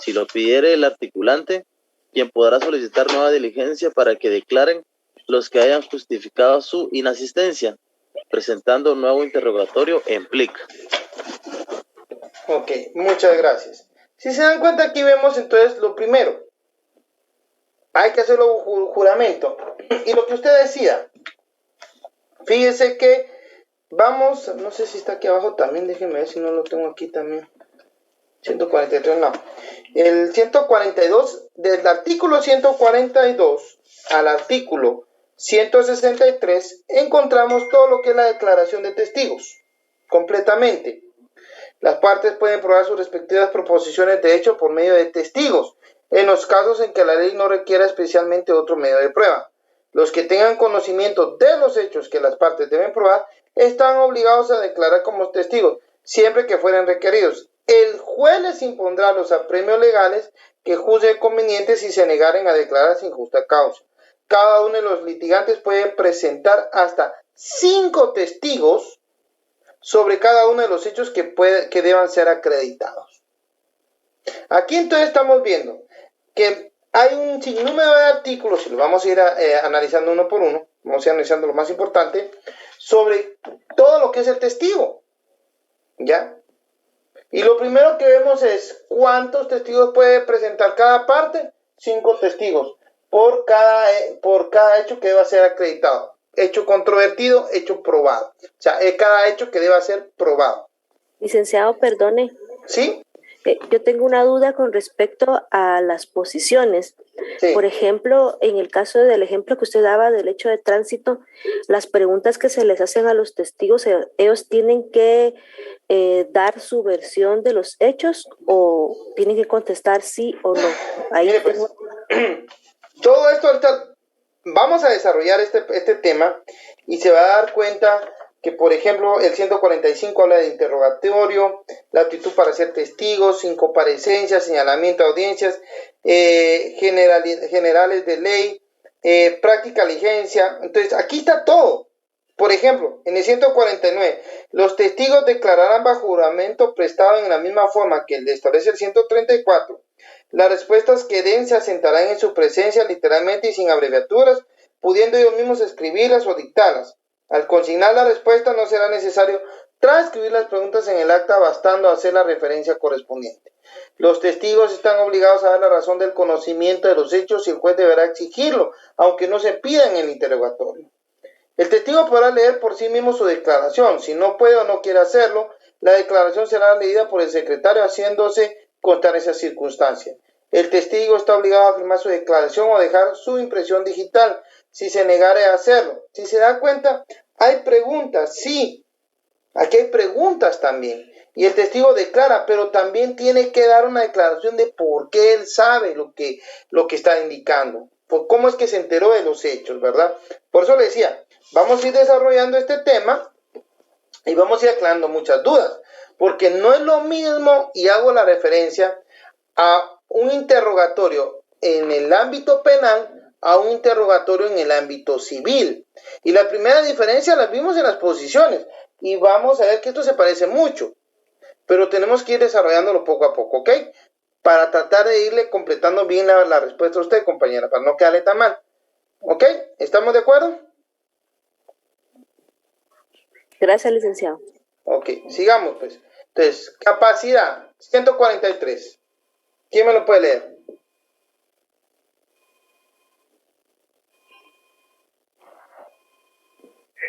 Si lo pidiere el articulante, quien podrá solicitar nueva diligencia para que declaren los que hayan justificado su inasistencia, presentando un nuevo interrogatorio en plica. Ok, muchas gracias. Si se dan cuenta, aquí vemos entonces lo primero. Hay que hacerlo juramento. Y lo que usted decía, fíjese que vamos, no sé si está aquí abajo también, déjenme ver si no lo tengo aquí también. 143 no. El 142, del artículo 142 al artículo 163, encontramos todo lo que es la declaración de testigos, completamente. Las partes pueden probar sus respectivas proposiciones de hecho por medio de testigos, en los casos en que la ley no requiera especialmente otro medio de prueba. Los que tengan conocimiento de los hechos que las partes deben probar, están obligados a declarar como testigos, siempre que fueren requeridos. El juez les impondrá los apremios legales que juzgue convenientes si se negaren a declarar sin justa causa. Cada uno de los litigantes puede presentar hasta 5 testigos sobre cada uno de los hechos que deban ser acreditados. Aquí entonces estamos viendo que hay un sinnúmero de artículos, y lo vamos a ir analizando uno por uno, vamos a ir analizando lo más importante, sobre todo lo que es el testigo, ¿ya? Y lo primero que vemos es cuántos testigos puede presentar cada parte. 5 testigos por cada hecho que deba ser acreditado. Hecho controvertido, hecho probado. O sea, cada hecho que deba ser probado. Licenciado, perdone. ¿Sí? Yo tengo una duda con respecto a las posiciones. Sí. Por ejemplo, en el caso del ejemplo que usted daba del hecho de tránsito, las preguntas que se les hacen a los testigos, ellos tienen que dar su versión de los hechos o tienen que contestar sí o no. Ahí mire, pues, todo esto ahorita vamos a desarrollar este tema y se va a dar cuenta que, por ejemplo, el 145 habla de interrogatorio, la aptitud para ser testigos, sin comparecencia, señalamiento de audiencias, generales de ley, práctica diligencia. Entonces, aquí está todo. Por ejemplo, en el 149, los testigos declararán bajo juramento prestado en la misma forma que el establece el 134. Las respuestas que den se asentarán en su presencia literalmente y sin abreviaturas, pudiendo ellos mismos escribirlas o dictarlas. Al consignar la respuesta no será necesario transcribir las preguntas en el acta, bastando hacer la referencia correspondiente. Los testigos están obligados a dar la razón del conocimiento de los hechos y el juez deberá exigirlo, aunque no se pida en el interrogatorio. El testigo podrá leer por sí mismo su declaración. Si no puede o no quiere hacerlo, la declaración será leída por el secretario haciéndose constar esa circunstancia. El testigo está obligado a firmar su declaración o dejar su impresión digital si se negare a hacerlo. Si se da cuenta, hay preguntas, sí. Aquí hay preguntas también. Y el testigo declara, pero también tiene que dar una declaración de por qué él sabe lo que está indicando. Por cómo es que se enteró de los hechos, ¿verdad? Por eso le decía, vamos a ir desarrollando este tema y vamos a ir aclarando muchas dudas. Porque no es lo mismo, y hago la referencia a un interrogatorio en el ámbito penal a un interrogatorio en el ámbito civil. Y la primera diferencia la vimos en las posiciones. Y vamos a ver que esto se parece mucho. Pero tenemos que ir desarrollándolo poco a poco, ¿ok? Para tratar de irle completando bien la respuesta a usted, compañera, para no quedarle tan mal. ¿Ok? ¿Estamos de acuerdo? Gracias, licenciado. Ok, sigamos pues. Entonces, capacidad, 143. ¿Quién me lo puede leer?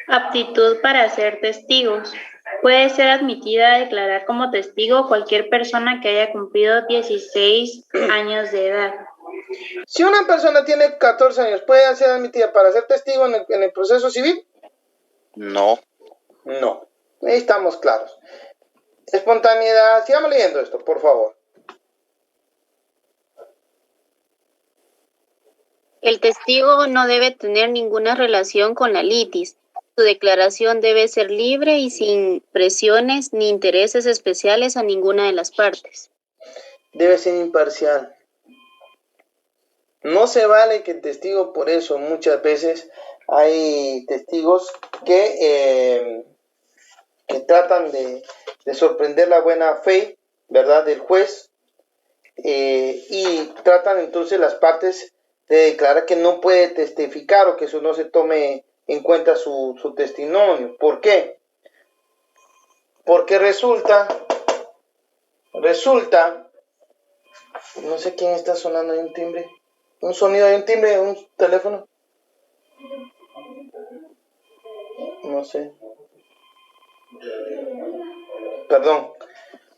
Aptitud para ser testigos. Puede ser admitida a declarar como testigo cualquier persona que haya cumplido 16 años de edad. Si una persona tiene 14 años, ¿puede ser admitida para ser testigo en el proceso civil? No. No. Ahí estamos claros. Espontaneidad. Sigamos leyendo esto, por favor. El testigo no debe tener ninguna relación con la litis. Su declaración debe ser libre y sin presiones ni intereses especiales a ninguna de las partes. Debe ser imparcial. No se vale que el testigo, por eso muchas veces hay testigos que tratan de sorprender la buena fe, ¿verdad?, del juez, y tratan entonces las partes de declarar que no puede testificar o que eso no se tome en cuenta su testimonio. ¿Por qué? Porque resulta, no sé quién está sonando ahí un timbre, un sonido de un timbre de un teléfono, no sé, perdón.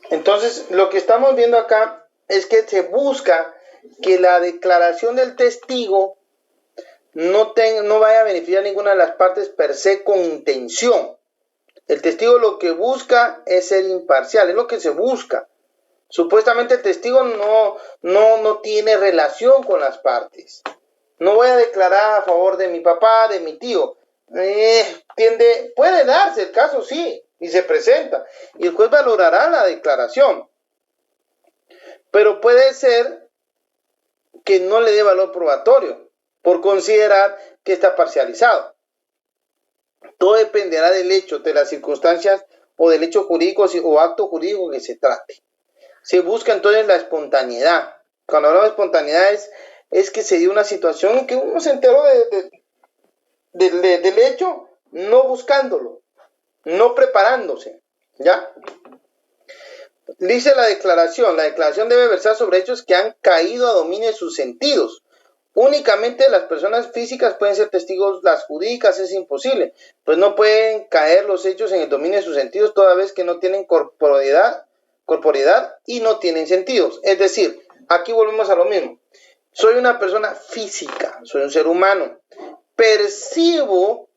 Entonces, lo que estamos viendo acá es que se busca que la declaración del testigo no vaya a beneficiar a ninguna de las partes per se con intención. El testigo lo que busca es ser imparcial, es lo que se busca. Supuestamente el testigo no tiene relación con las partes. No voy a declarar a favor de mi papá, de mi tío. Puede darse el caso, sí, y se presenta. Y el juez valorará la declaración. Pero puede ser que no le dé valor probatorio por considerar que está parcializado. Todo dependerá del hecho, de las circunstancias o del hecho jurídico o acto jurídico que se trate. Se busca entonces la espontaneidad. Cuando hablamos de espontaneidad es que se dio una situación en que uno se enteró del hecho no buscándolo, no preparándose, ¿ya? Dice la declaración debe versar sobre hechos que han caído a dominio de sus sentidos. Únicamente las personas físicas pueden ser testigos, las jurídicas es imposible, pues no pueden caer los hechos en el dominio de sus sentidos toda vez que no tienen corporeidad y no tienen sentidos. Es decir, aquí volvemos a lo mismo. Soy una persona física, soy un ser humano, percibo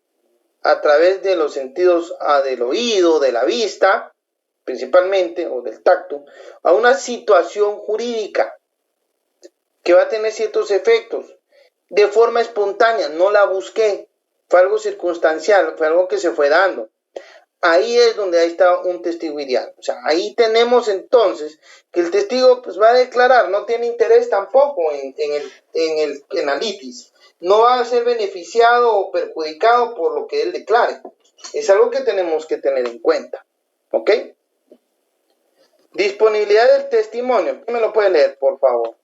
a través de los sentidos del oído, de la vista, principalmente, o del tacto, a una situación jurídica que va a tener ciertos efectos de forma espontánea, no la busqué, fue algo circunstancial, fue algo que se fue dando. Ahí es donde ahí está un testigo ideal. O sea, ahí tenemos entonces que el testigo pues va a declarar, no tiene interés tampoco en el litis, no va a ser beneficiado o perjudicado por lo que él declare. Es algo que tenemos que tener en cuenta. ¿Ok? Disponibilidad del testimonio. ¿Quién me lo puede leer, por favor?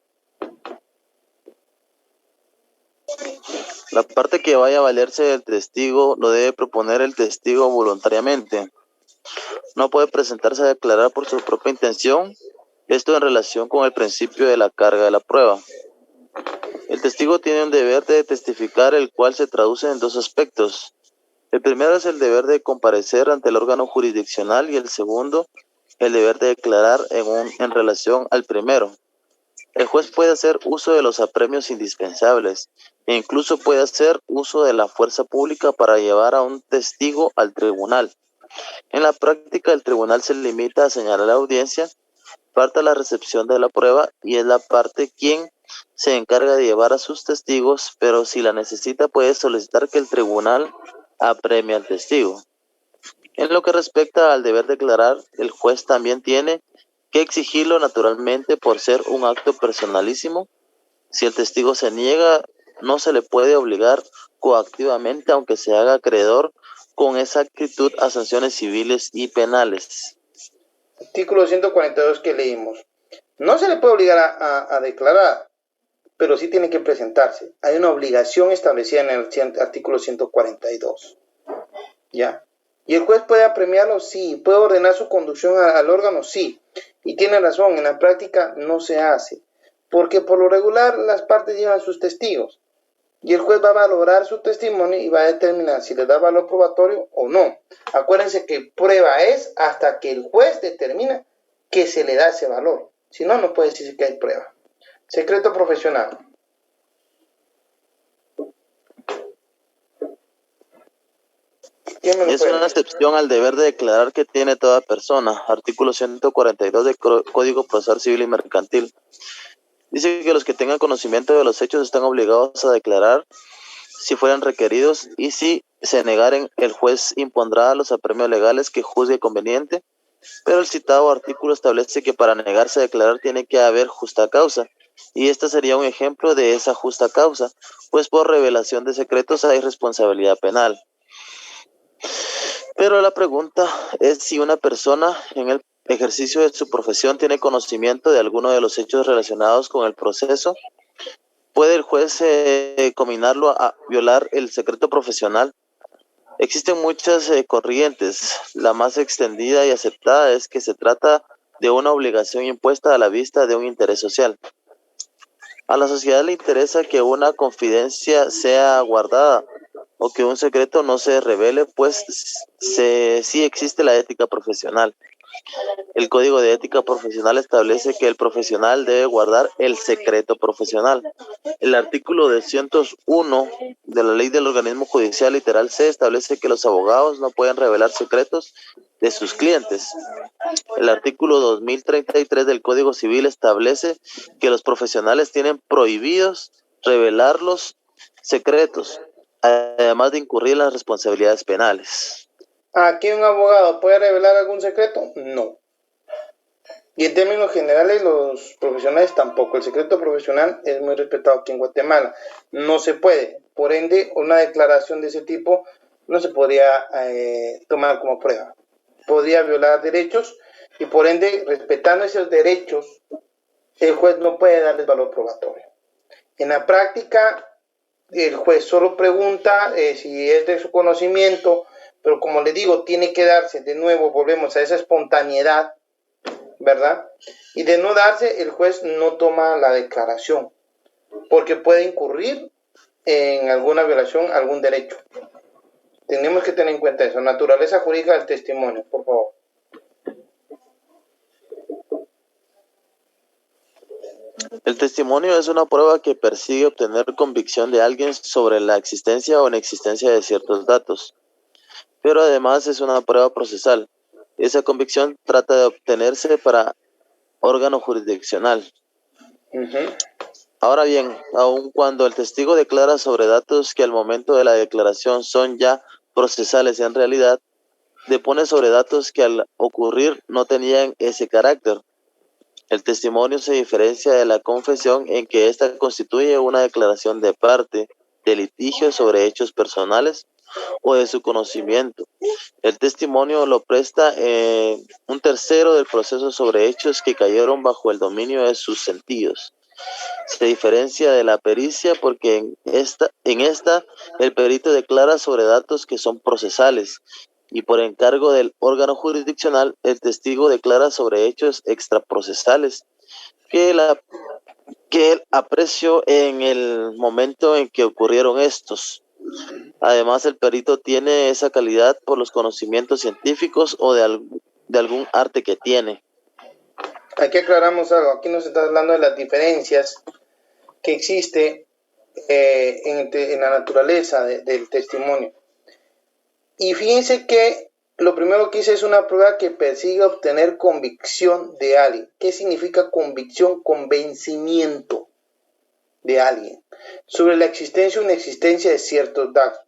La parte que vaya a valerse del testigo lo debe proponer el testigo voluntariamente. No puede presentarse a declarar por su propia intención, esto en relación con el principio de la carga de la prueba. El testigo tiene un deber de testificar, el cual se traduce en dos aspectos. El primero es el deber de comparecer ante el órgano jurisdiccional y el segundo, el deber de declarar en relación al primero. El juez puede hacer uso de los apremios indispensables e incluso puede hacer uso de la fuerza pública para llevar a un testigo al tribunal. En la práctica, el tribunal se limita a señalar a la audiencia, parte de la recepción de la prueba y es la parte quien se encarga de llevar a sus testigos, pero si la necesita puede solicitar que el tribunal apremie al testigo. En lo que respecta al deber declarar, el juez también tiene que exigirlo naturalmente por ser un acto personalísimo. Si el testigo se niega, no se le puede obligar coactivamente, aunque se haga acreedor con exactitud a sanciones civiles y penales. Artículo 142 que leímos. No se le puede obligar a declarar, pero sí tiene que presentarse. Hay una obligación establecida en el artículo 142. ¿Ya? ¿Y el juez puede apremiarlo? Sí. ¿Puede ordenar su conducción al órgano? Sí. Y tiene razón, en la práctica no se hace. Porque por lo regular las partes llevan sus testigos. Y el juez va a valorar su testimonio y va a determinar si le da valor probatorio o no. Acuérdense que prueba es hasta que el juez determina que se le da ese valor. Si no, no puede decir que hay prueba. Secreto profesional. Es una excepción al deber de declarar que tiene toda persona. Artículo 142 del Código Procesal Civil y Mercantil. Dice que los que tengan conocimiento de los hechos están obligados a declarar si fueran requeridos y si se negaren, el juez impondrá los apremios legales que juzgue conveniente, pero el citado artículo establece que para negarse a declarar tiene que haber justa causa, y este sería un ejemplo de esa justa causa, pues por revelación de secretos hay responsabilidad penal. Pero la pregunta es si una persona en el ejercicio de su profesión tiene conocimiento de alguno de los hechos relacionados con el proceso. ¿Puede el juez combinarlo a violar el secreto profesional? Existen muchas corrientes. La más extendida y aceptada es que se trata de una obligación impuesta a la vista de un interés social. A la sociedad le interesa que una confidencia sea guardada o que un secreto no se revele, pues sí existe la ética profesional. El Código de Ética Profesional establece que el profesional debe guardar el secreto profesional. El artículo 201 de la Ley del Organismo Judicial literal C establece que los abogados no pueden revelar secretos de sus clientes. El artículo 2033 del Código Civil establece que los profesionales tienen prohibidos revelar los secretos, además de incurrir en las responsabilidades penales. ¿Aquí un abogado puede revelar algún secreto? No. Y en términos generales, los profesionales tampoco. El secreto profesional es muy respetado aquí en Guatemala. No se puede. Por ende, una declaración de ese tipo no se podría tomar como prueba. Podría violar derechos y por ende, respetando esos derechos, el juez no puede darles valor probatorio. En la práctica, el juez solo pregunta si es de su conocimiento, pero como le digo, tiene que darse, de nuevo, volvemos a esa espontaneidad, ¿verdad? Y de no darse, el juez no toma la declaración, porque puede incurrir en alguna violación a algún derecho. Tenemos que tener en cuenta eso. Naturaleza jurídica del testimonio, por favor. El testimonio es una prueba que persigue obtener convicción de alguien sobre la existencia o inexistencia de ciertos datos, pero además es una prueba procesal. Esa convicción trata de obtenerse para órgano jurisdiccional. Ahora bien, aun cuando el testigo declara sobre datos que al momento de la declaración son ya procesales en realidad, depone sobre datos que al ocurrir no tenían ese carácter. El testimonio se diferencia de la confesión en que ésta constituye una declaración de parte de litigio sobre hechos personales o de su conocimiento. El testimonio lo presta un tercero del proceso sobre hechos que cayeron bajo el dominio de sus sentidos. Se diferencia de la pericia porque en esta el perito declara sobre datos que son procesales y por encargo del órgano jurisdiccional el testigo declara sobre hechos extraprocesales que él apreció en el momento en que ocurrieron estos. Además, el perito tiene esa calidad por los conocimientos científicos o de algún arte que tiene. Aquí aclaramos algo. Aquí nos está hablando de las diferencias que existe en la naturaleza del testimonio. Y fíjense que lo primero que hice es una prueba que persigue obtener convicción de alguien. ¿Qué significa convicción? Convencimiento de alguien sobre la existencia o inexistencia de ciertos datos.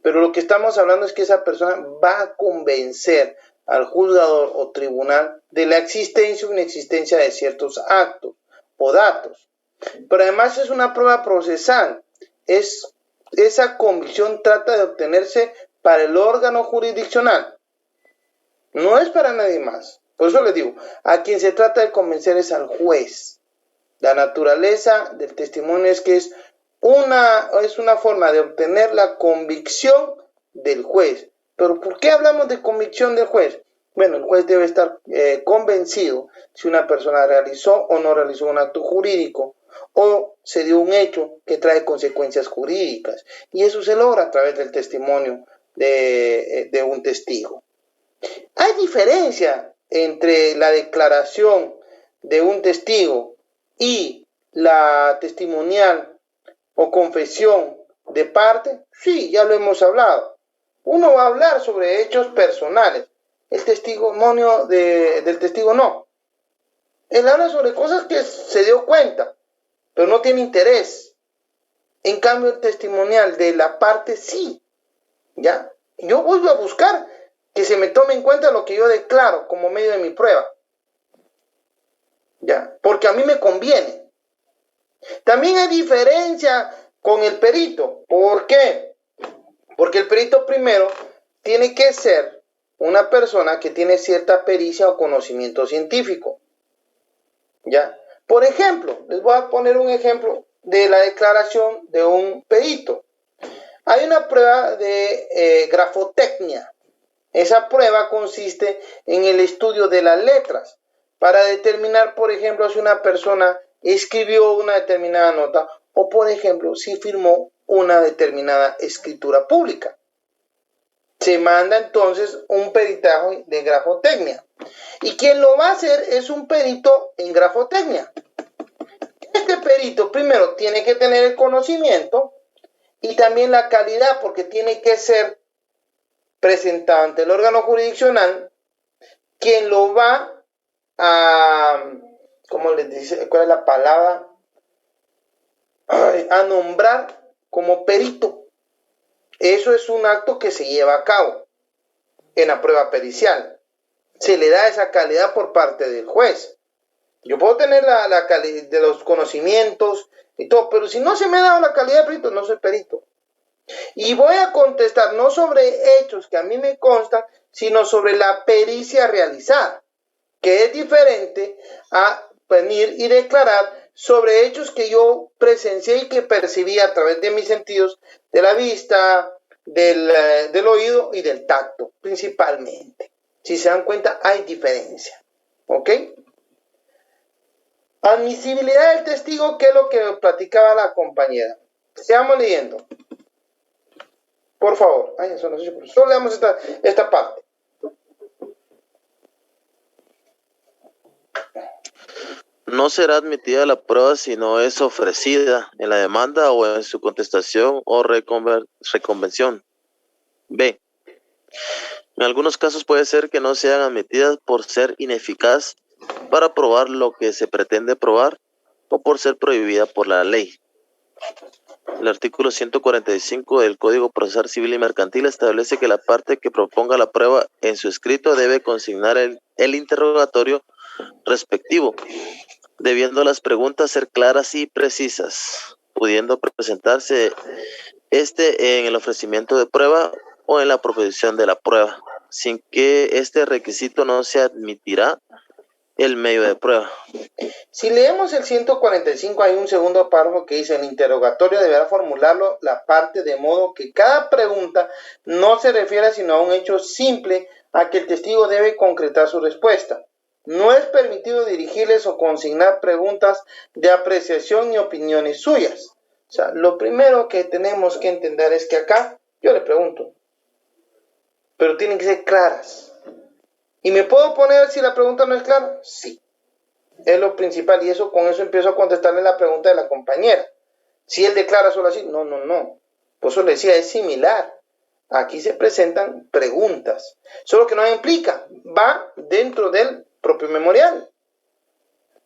Pero lo que estamos hablando es que esa persona va a convencer al juzgador o tribunal de la existencia o inexistencia de ciertos actos o datos. Pero además es una prueba procesal. Esa convicción trata de obtenerse para el órgano jurisdiccional. No es para nadie más. Por eso les digo, a quien se trata de convencer es al juez. La naturaleza del testimonio es que es una forma de obtener la convicción del juez. Pero ¿por qué hablamos de convicción del juez? Bueno, el juez debe estar convencido si una persona realizó o no realizó un acto jurídico o se dio un hecho que trae consecuencias jurídicas. Y eso se logra a través del testimonio de un testigo. Hay diferencia entre la declaración de un testigo y la testimonial o confesión de parte. Sí, ya lo hemos hablado. Uno va a hablar sobre hechos personales. El testimonio del testigo no. Él habla sobre cosas que se dio cuenta, pero no tiene interés. En cambio, el testimonial de la parte sí. ¿Ya? Yo voy a buscar que se me tome en cuenta lo que yo declaro como medio de mi prueba. ¿Ya? Porque a mí me conviene. También hay diferencia con el perito. ¿Por qué? Porque el perito primero tiene que ser una persona que tiene cierta pericia o conocimiento científico. ¿Ya? Por ejemplo, les voy a poner un ejemplo de la declaración de un perito. Hay una prueba de grafotecnia. Esa prueba consiste en el estudio de las letras para determinar, por ejemplo, si una persona escribió una determinada nota o, por ejemplo, si firmó una determinada escritura pública. Se manda entonces un peritaje de grafotecnia. Y quien lo va a hacer es un perito en grafotecnia. Este perito primero tiene que tener el conocimiento y también la calidad, porque tiene que ser presentado ante el órgano jurisdiccional quien lo va a, ¿cómo les dice? ¿Cuál es la palabra? A nombrar como perito. Eso es un acto que se lleva a cabo en la prueba pericial. Se le da esa calidad por parte del juez. Yo puedo tener la calidad de los conocimientos y todo, pero si no se me ha dado la calidad de perito, no soy perito. Y voy a contestar no sobre hechos que a mí me constan, sino sobre la pericia realizada, que es diferente a venir y declarar sobre hechos que yo presencié y que percibí a través de mis sentidos, de la vista, del oído y del tacto, principalmente. Si se dan cuenta, hay diferencia. ¿Ok? Admisibilidad del testigo, que es lo que platicaba la compañera. Sigamos leyendo. Por favor. Ay, eso no sé, solo leamos esta parte. No será admitida la prueba si no es ofrecida en la demanda o en su contestación o reconvención. B. En algunos casos puede ser que no sean admitidas por ser ineficaz para probar lo que se pretende probar o por ser prohibida por la ley. El artículo 145 del Código Procesal Civil y Mercantil establece que la parte que proponga la prueba en su escrito debe consignar el interrogatorio respectivo, debiendo las preguntas ser claras y precisas, pudiendo presentarse en el ofrecimiento de prueba o en la proposición de la prueba. Sin que este requisito no se admitirá el medio de prueba. Si leemos el 145, hay un segundo párrafo que dice: el interrogatorio deberá formularlo la parte de modo que cada pregunta no se refiera sino a un hecho simple a que el testigo debe concretar su respuesta. No es permitido dirigirles o consignar preguntas de apreciación ni opiniones suyas. O sea, lo primero que tenemos que entender es que acá yo le pregunto, pero tienen que ser claras. ¿Y me puedo poner si la pregunta no es clara? Sí. Es lo principal, y con eso empiezo a contestarle la pregunta de la compañera. Si él declara solo así, no. Por eso le decía, es similar. Aquí se presentan preguntas. Solo que no implica, va dentro del propio memorial.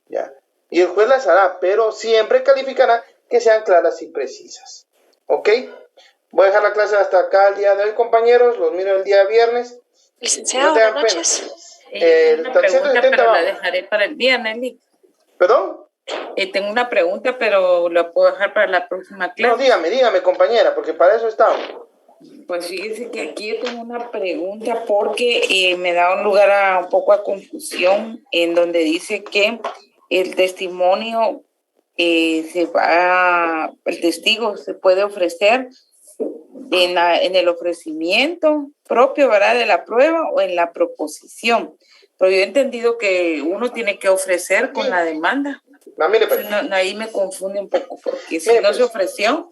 ¿Ya? Y el juez las hará, pero siempre calificará que sean claras y precisas. ¿Ok? Voy a dejar la clase hasta acá el día de hoy, compañeros. Los miro el día viernes. Licenciado, buenas noches. Tengo una pregunta, pero la dejaré para el viernes, Nelly. ¿Perdón? Tengo una pregunta, pero la puedo dejar para la próxima clase. No, dígame, compañera, porque para eso estamos. Pues fíjese que aquí yo tengo una pregunta porque me da un lugar un poco a confusión, en donde dice que el testimonio el testigo se puede ofrecer en el ofrecimiento propio, ¿verdad?, de la prueba o en la proposición. Pero yo he entendido que uno tiene que ofrecer con la demanda. Ahí me confunde un poco, porque si no se ofreció.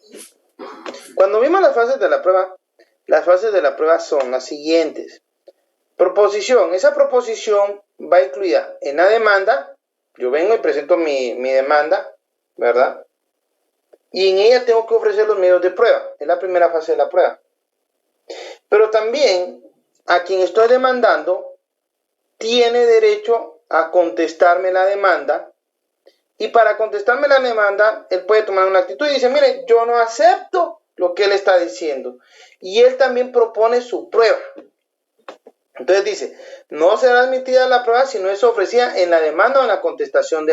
Cuando vimos las fases de la prueba son las siguientes. Proposición. Esa proposición va incluida en la demanda. Yo vengo y presento mi demanda, ¿verdad? Y en ella tengo que ofrecer los medios de prueba. Es la primera fase de la prueba. Pero también a quien estoy demandando tiene derecho a contestarme la demanda. Y para contestarme la demanda, él puede tomar una actitud y dice, mire, yo no acepto lo que él está diciendo. Y él también propone su prueba. Entonces dice, no será admitida la prueba si no es ofrecida en la demanda o en la contestación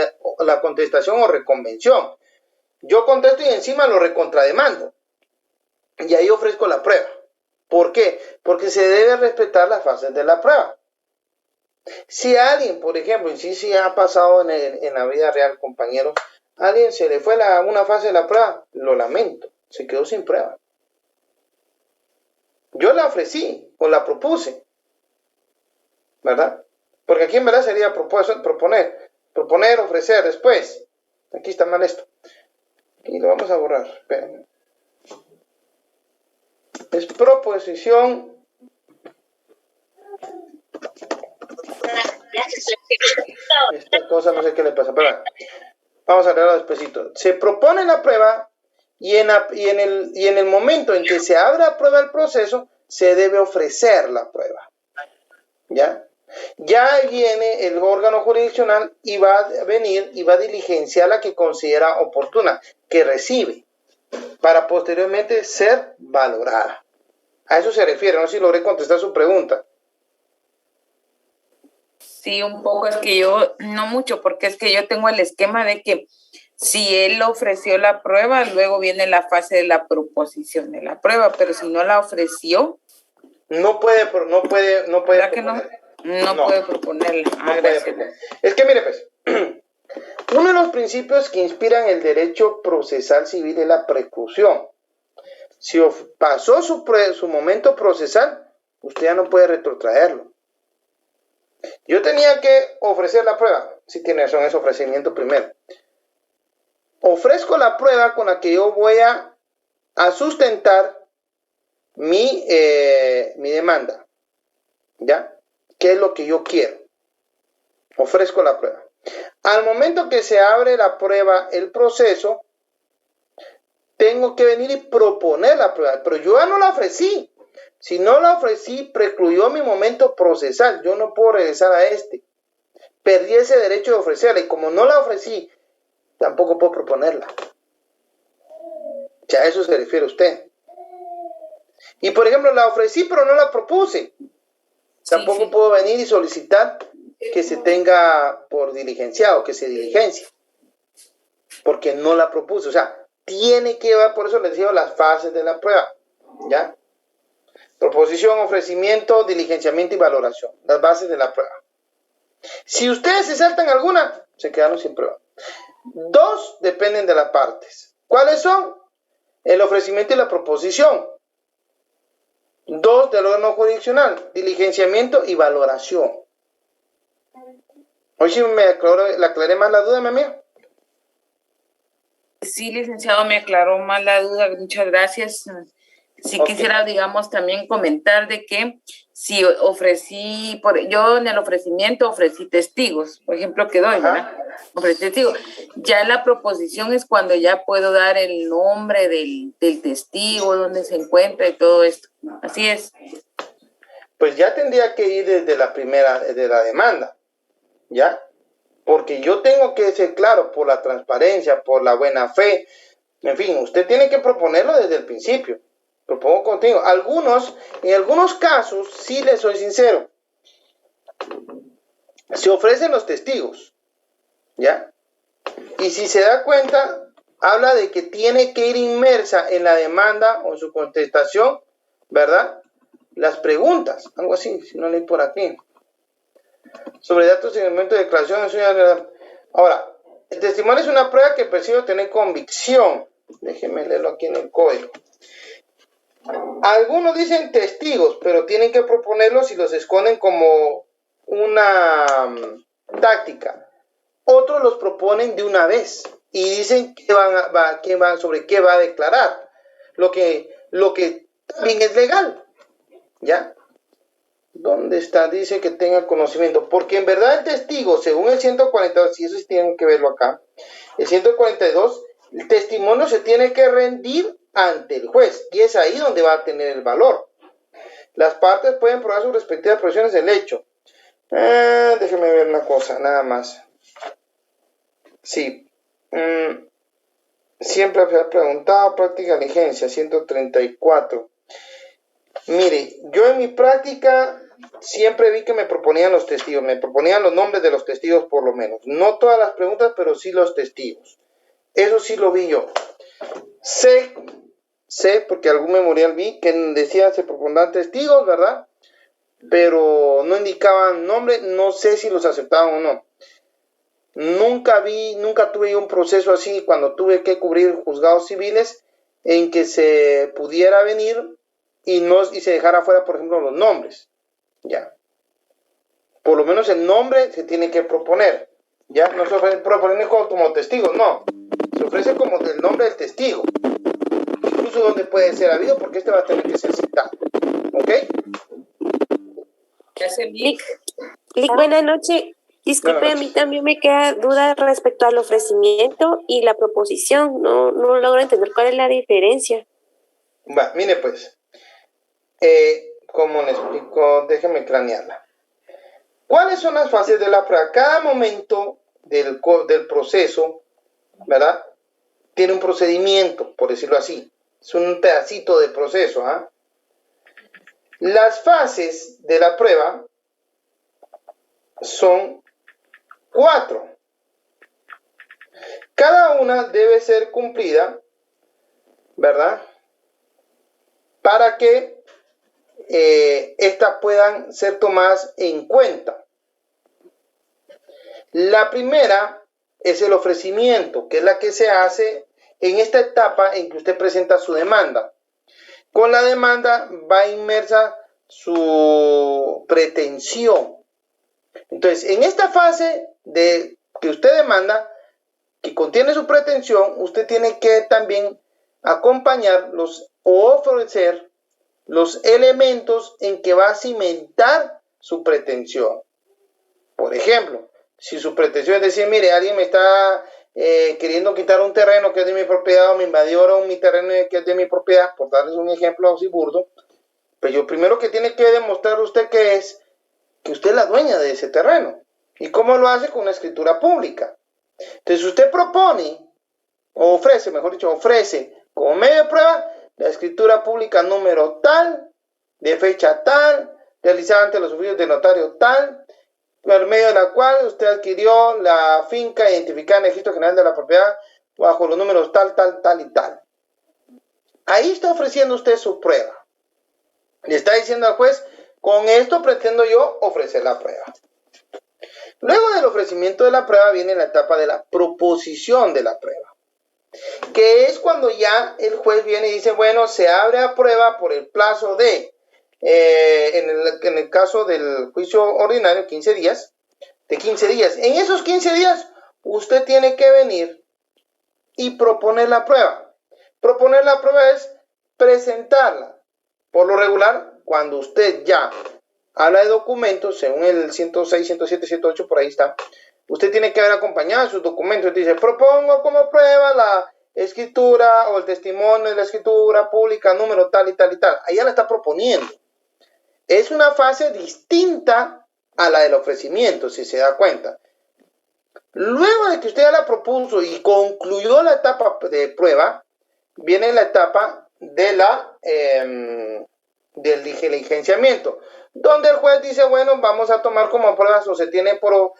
o reconvención. Yo contesto y encima lo recontrademando. Y ahí ofrezco la prueba. ¿Por qué? Porque se debe respetar las fases de la prueba. Si a alguien, por ejemplo, y sí ha pasado en la vida real, compañeros, a alguien se le fue una fase de la prueba, lo lamento, se quedó sin prueba. Yo la ofrecí o la propuse, ¿verdad? Porque aquí en verdad sería proponer, ofrecer, después. Aquí está mal esto. Y lo vamos a borrar, espérenme. Es proposición Esta cosa no sé qué le pasa, pero vamos a arreglarlo despacito. Se propone la prueba y en el momento en que se abre la prueba del proceso, se debe ofrecer la prueba. ¿Ya? Ya viene el órgano jurisdiccional y va a venir y va a diligenciar la que considera oportuna, que recibe, para posteriormente ser valorada. A eso se refiere, no sé si logré contestar su pregunta. Sí, un poco, es que yo, no mucho, porque es que yo tengo el esquema de que si él ofreció la prueba, luego viene la fase de la proposición de la prueba, pero si no la ofreció... No puede proponerla. No puede proponerla. No puede proponer. Es que mire pues, uno de los principios que inspiran el derecho procesal civil es la preclusión. Si pasó su momento procesal, usted ya no puede retrotraerlo. Yo tenía que ofrecer la prueba. Si tiene razón, es ofrecimiento primero. Ofrezco la prueba con la que yo voy a sustentar mi demanda. ¿Ya? ¿Qué es lo que yo quiero? Ofrezco la prueba. Al momento que se abre la prueba, el proceso, tengo que venir y proponer la prueba. Pero yo ya no la ofrecí. Si no la ofrecí, precluyó mi momento procesal. Yo no puedo regresar a este. Perdí ese derecho de ofrecerla. Y como no la ofrecí, tampoco puedo proponerla. Ya a eso se refiere usted. Y por ejemplo, la ofrecí, pero no la propuse. Tampoco puedo venir y solicitar que se tenga por diligenciado, que se diligencie. Porque no la propuse. O sea, tiene que llevar, por eso les digo, las fases de la prueba. ¿Ya? Proposición, ofrecimiento, diligenciamiento y valoración. Las bases de la prueba. Si ustedes se saltan alguna, se quedaron sin prueba. 2 dependen de las partes. ¿Cuáles son? El ofrecimiento y la proposición. 2 del órgano jurisdiccional. Diligenciamiento y valoración. Hoy sí le aclaré más la duda, mi amiga. Sí, licenciado, me aclaró más la duda. Muchas gracias. Sí, quisiera, digamos, también comentar de que si ofrecí, yo en el ofrecimiento ofrecí testigos, por ejemplo, que doy, ¿verdad? Ofrecí testigos. Ya en la proposición es cuando ya puedo dar el nombre del testigo, dónde se encuentra y todo esto. Así es. Pues ya tendría que ir desde la primera, de la demanda, ¿ya? Porque yo tengo que ser claro por la transparencia, por la buena fe. En fin, usted tiene que proponerlo desde el principio. Propongo contigo. En algunos casos, sí les soy sincero, se ofrecen los testigos, ¿ya? Y si se da cuenta, habla de que tiene que ir inmersa en la demanda o en su contestación, ¿verdad? Las preguntas, algo así, si no leí por aquí. Sobre datos en el momento de declaración. Ahora, el testimonio es una prueba que percibo tener convicción. Déjenme leerlo aquí en el código. Algunos dicen testigos, pero tienen que proponerlos y los esconden como una táctica. Otros los proponen de una vez y dicen sobre qué va a declarar. Lo que también es legal. ¿Ya? ¿Dónde está? Dice que tenga conocimiento. Porque en verdad el testigo, según el 142, y eso sí tienen que verlo acá, el 142, el testimonio se tiene que rendir ante el juez, y es ahí donde va a tener el valor. Las partes pueden probar sus respectivas posiciones del hecho. Déjenme ver una cosa, nada más. Sí. Siempre me ha preguntado, práctica de diligencia, 134. Mire, yo en mi práctica siempre vi que me proponían los testigos, me proponían los nombres de los testigos por lo menos. No todas las preguntas, pero sí los testigos. Eso sí lo vi yo. Sé, porque algún memorial vi que decía se propondrán testigos, ¿verdad? Pero no indicaban nombre, no sé si los aceptaban o no. Nunca tuve un proceso así cuando tuve que cubrir juzgados civiles en que se pudiera venir y se dejara fuera, por ejemplo, los nombres. Ya. Por lo menos el nombre se tiene que proponer. Ya, no se ofrece proponer como testigo, no. Se ofrece como el nombre del testigo. Incluso donde puede ser habido, porque este va a tener que ser citado. ¿Ok? ¿Qué hace Vic? Buenas noches. Disculpe, a mí también me queda duda respecto al ofrecimiento y la proposición. No logro entender cuál es la diferencia. Va, mire pues. ¿Cómo le explico? Déjeme cranearla. ¿Cuáles son las fases de la prueba? Cada momento del proceso, ¿verdad? Tiene un procedimiento, por decirlo así. Es un pedacito de proceso. ¿Ah? Las fases de la prueba son 4. Cada una debe ser cumplida, ¿verdad? Para que estas puedan ser tomadas en cuenta. La primera es el ofrecimiento, que es la que se hace en esta etapa en que usted presenta su demanda. Con la demanda va inmersa su pretensión. Entonces, en esta fase de que usted demanda, que contiene su pretensión, usted tiene que también acompañar o ofrecer los elementos en que va a cimentar su pretensión. Por ejemplo, si su pretensión es decir, mire, alguien me está queriendo quitar un terreno que es de mi propiedad o me invadió mi terreno que es de mi propiedad, por darles un ejemplo así burdo, pues yo primero que tiene que demostrar usted que usted es la dueña de ese terreno. ¿Y cómo lo hace? Con una escritura pública. Entonces usted propone, o ofrece, mejor dicho, ofrece como medio de prueba la escritura pública número tal, de fecha tal, realizada ante los oficios de notario tal, por medio de la cual usted adquirió la finca identificada en el registro general de la propiedad bajo los números tal, tal, tal y tal. Ahí está ofreciendo usted su prueba. Le está diciendo al juez, con esto pretendo yo ofrecer la prueba. Luego del ofrecimiento de la prueba viene la etapa de la proposición de la prueba, que es cuando ya el juez viene y dice, bueno, se abre a prueba por el plazo de, en el caso del juicio ordinario, 15 días, de 15 días. En esos 15 días, usted tiene que venir y proponer la prueba. Proponer la prueba es presentarla. Por lo regular, cuando usted ya habla de documentos, según el 106, 107, 108, por ahí está, usted tiene que haber acompañado sus documentos. Dice, propongo como prueba la escritura o el testimonio de la escritura pública, número tal y tal y tal. Ahí ya la está proponiendo. Es una fase distinta a la del ofrecimiento, si se da cuenta. Luego de que usted ya la propuso y concluyó la etapa de prueba, viene la etapa de del diligenciamiento, donde el juez dice, bueno, vamos a tomar como pruebas o se tiene por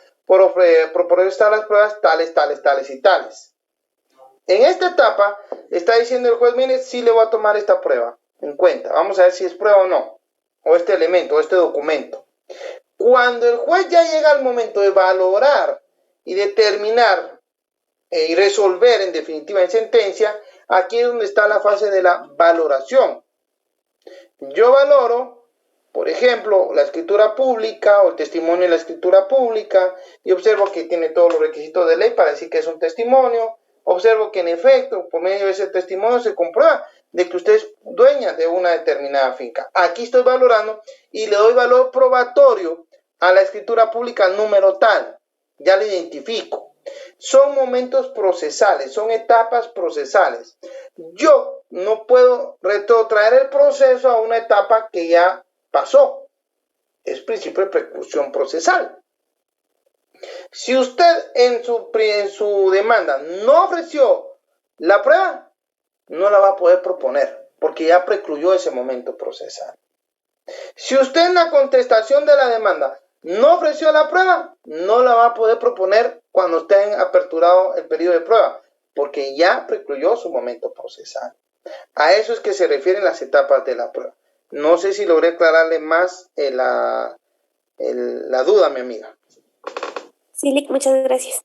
estar las pruebas tales, tales, tales y tales. En esta etapa está diciendo el juez, mire, sí le voy a tomar esta prueba en cuenta, vamos a ver si es prueba o no, o este elemento, o este documento. Cuando el juez ya llega al momento de valorar y determinar y resolver en definitiva en sentencia, aquí es donde está la fase de la valoración. Yo valoro, por ejemplo, la escritura pública o el testimonio de la escritura pública y observo que tiene todos los requisitos de ley para decir que es un testimonio. Observo que en efecto, por medio de ese testimonio se comprueba de que usted es dueña de una determinada finca. Aquí estoy valorando y le doy valor probatorio a la escritura pública número tal. Ya la identifico. Son momentos procesales, son etapas procesales. Yo no puedo retrotraer el proceso a una etapa que ya pasó. Es principio de preclusión procesal. Si usted en su demanda no ofreció la prueba, no la va a poder proponer, porque ya precluyó ese momento procesal. Si usted en la contestación de la demanda no ofreció la prueba, no la va a poder proponer cuando esté aperturado el periodo de prueba, porque ya precluyó su momento procesal. A eso es que se refieren las etapas de la prueba. No sé si logré aclararle más la duda, mi amiga. Sí, Lick, muchas gracias.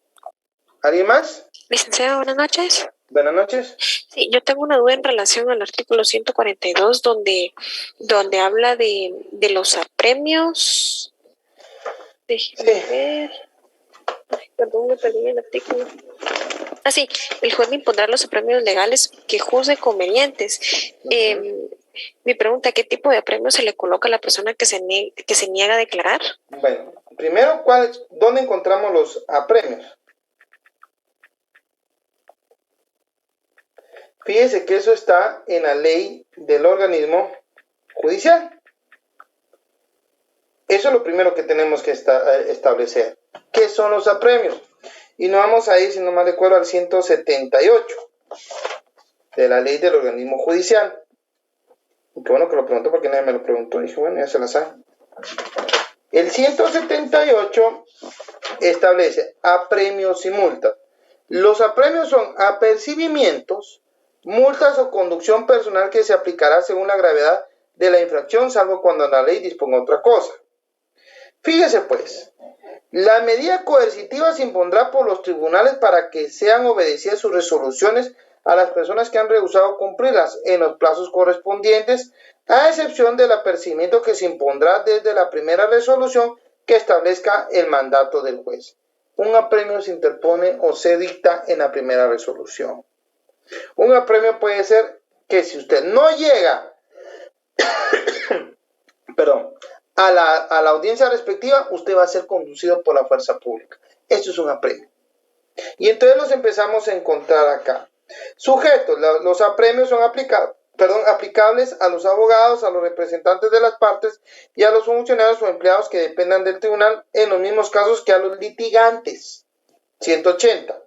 ¿Alguien más? Licenciada, buenas noches. Buenas noches. Sí, yo tengo una duda en relación al artículo 142, donde habla de los apremios. Déjeme ver. Ay, perdón, me perdí en el artículo. Sí, el juez impondrá los apremios legales que juzgue convenientes. Mi pregunta, ¿qué tipo de premio se le coloca a la persona que se niega a declarar? Bueno, primero, ¿dónde encontramos los apremios? Fíjese que eso está en la ley del organismo judicial. Eso es lo primero que tenemos que establecer. ¿Qué son los apremios? Y nos vamos a ir, si no mal recuerdo, al 178 de la ley del organismo judicial. Y qué bueno que lo preguntó porque nadie me lo preguntó. Dije, bueno, ya se la sabe. El 178 establece apremios y multas. Los apremios son apercibimientos, multas o conducción personal que se aplicará según la gravedad de la infracción, salvo cuando la ley disponga otra cosa. Fíjese pues, la medida coercitiva se impondrá por los tribunales para que sean obedecidas sus resoluciones a las personas que han rehusado cumplirlas en los plazos correspondientes, a excepción del apercibimiento que se impondrá desde la primera resolución que establezca el mandato del juez. Un apremio se interpone o se dicta en la primera resolución. Un apremio puede ser que si usted no llega a la audiencia respectiva, usted va a ser conducido por la fuerza pública. Esto es un apremio. Y entonces los empezamos a encontrar acá. Sujetos, los apremios son aplicables a los abogados, a los representantes de las partes y a los funcionarios o empleados que dependan del tribunal en los mismos casos que a los litigantes. 180.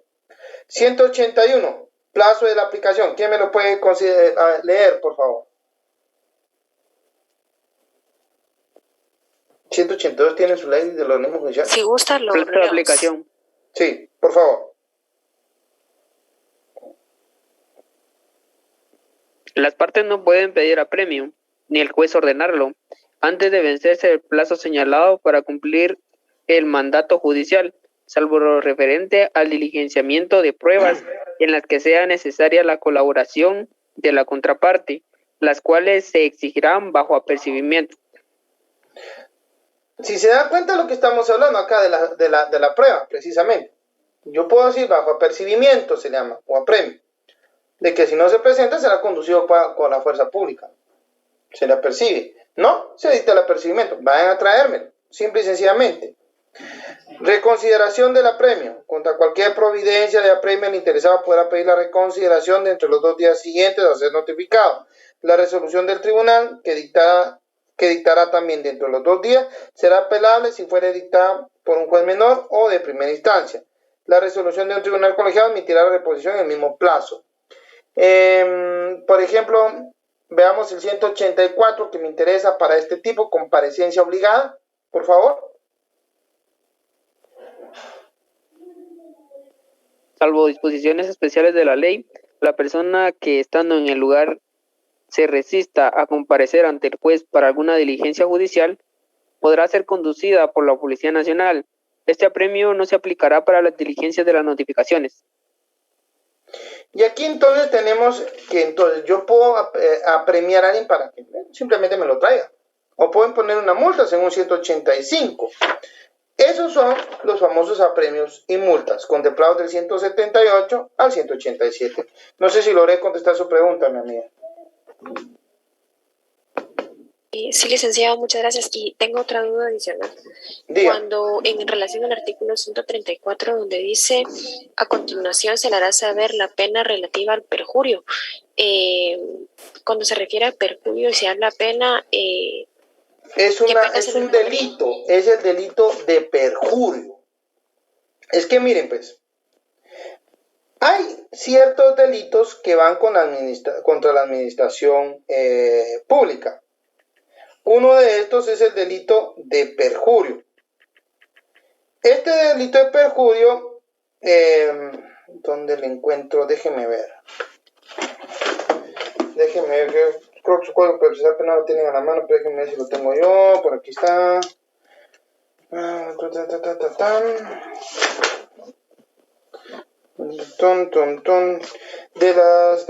181. Plazo de la aplicación. ¿Quién me lo puede leer, por favor? 182 tiene su ley de los organismos judiciales. Si gusta, lo Plazo de aplicación. Sí, por favor. Las partes no pueden pedir apremio, ni el juez ordenarlo, antes de vencerse el plazo señalado para cumplir el mandato judicial, salvo lo referente al diligenciamiento de pruebas en las que sea necesaria la colaboración de la contraparte, las cuales se exigirán bajo apercibimiento. Si se da cuenta de lo que estamos hablando acá de la prueba, precisamente, yo puedo decir bajo apercibimiento se llama, o apremio, de que si no se presenta será conducido con la fuerza pública. Se le apercibe. No, se dicta el apercibimiento. Vayan a traérmelo, simple y sencillamente. Reconsideración del apremio. Contra cualquier providencia de apremio, el interesado podrá pedir la reconsideración de entre los 2 días siguientes a ser notificado. La resolución del tribunal, que dictará también dentro de los 2 días, será apelable si fuere dictada por un juez menor o de primera instancia. La resolución de un tribunal colegiado emitirá la reposición en el mismo plazo. Por ejemplo, veamos el 184 que me interesa para este tipo, comparecencia obligada, por favor. Salvo disposiciones especiales de la ley, la persona que estando en el lugar se resista a comparecer ante el juez para alguna diligencia judicial, podrá ser conducida por la Policía Nacional. Este apremio no se aplicará para las diligencias de las notificaciones. Y aquí entonces tenemos que entonces yo puedo apremiar a alguien para que simplemente me lo traiga. O pueden poner una multa según 185. Esos son los famosos apremios y multas, contemplados del 178 al 187. No sé si logré contestar su pregunta, mi amiga. Sí, licenciado, muchas gracias. Y tengo otra duda adicional. Diga. Cuando en relación al artículo 134, donde dice, a continuación se le hará saber la pena relativa al perjurio. Cuando se refiere al perjurio y se habla pena... es un delito, es el delito de perjurio. Es que miren pues, hay ciertos delitos que van contra la administración pública. Uno de estos es el delito de perjurio. Este delito de perjurio, ¿dónde lo encuentro? Déjeme ver. Creo que su código procesal penal lo tienen a la mano, pero déjenme ver si lo tengo yo. Por aquí está. De las...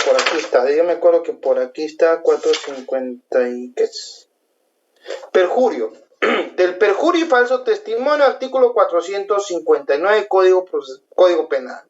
por aquí está. Yo me acuerdo que por aquí está 450 y... ¿qué es? Perjurio. Del perjurio y falso testimonio, artículo 459, Código Penal.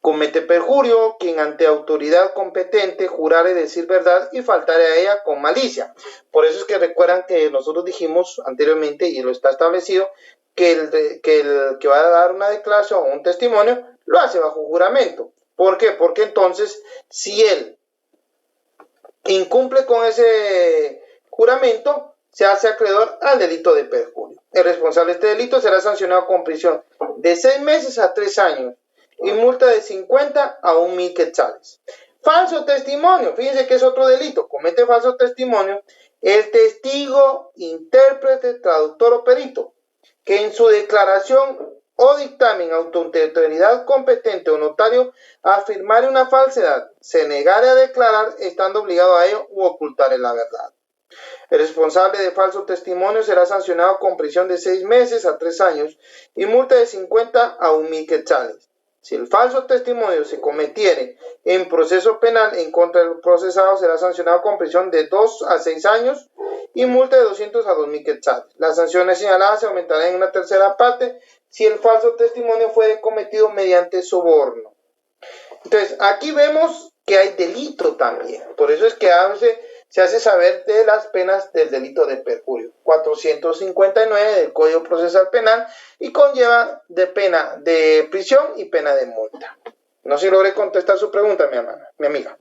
comete perjurio quien ante autoridad competente jurare decir verdad y faltare a ella con malicia. Por eso es que recuerdan que nosotros dijimos anteriormente, y lo está establecido, que el que va a dar una declaración o un testimonio lo hace bajo juramento. ¿Por qué? Porque entonces, si él incumple con ese juramento, se hace acreedor al delito de perjurio. El responsable de este delito será sancionado con prisión de 6 meses a 3 años y multa de 50 a 1,000 quetzales. Falso testimonio, fíjense que es otro delito. Comete falso testimonio el testigo, intérprete, traductor o perito, que en su declaración o dictamen ante autoridad competente o notario afirmare una falsedad, se negare a declarar estando obligado a ello u ocultare la verdad. El responsable de falso testimonio será sancionado con prisión de 6 meses a 3 años y multa de 50 a 1,000 quetzales. Si el falso testimonio se cometiere en proceso penal en contra del procesado, será sancionado con prisión de 2 a 6 años y multa de 200 a 2,000 quetzales. Las sanciones señaladas se aumentarán en una tercera parte si el falso testimonio fue cometido mediante soborno. Entonces, aquí vemos que hay delito también. Por eso es que a veces se hace saber de las penas del delito de perjurio. 459 del Código Procesal Penal y conlleva de pena de prisión y pena de multa. No sé si logré contestar su pregunta, mi amiga.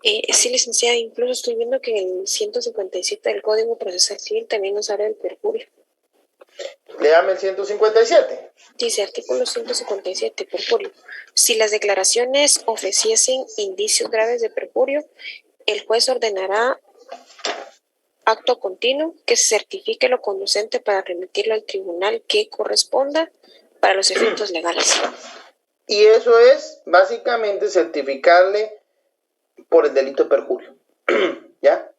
Sí, licenciada, incluso estoy viendo que en el 157 del Código Procesal Civil también nos habla del perjurio. Léame el 157. Dice, artículo 157, perjurio. Si las declaraciones ofreciesen indicios graves de perjurio, el juez ordenará acto continuo que se certifique lo conducente para remitirlo al tribunal que corresponda para los efectos legales. Y eso es básicamente certificarle por el delito de perjurio. ¿Ya?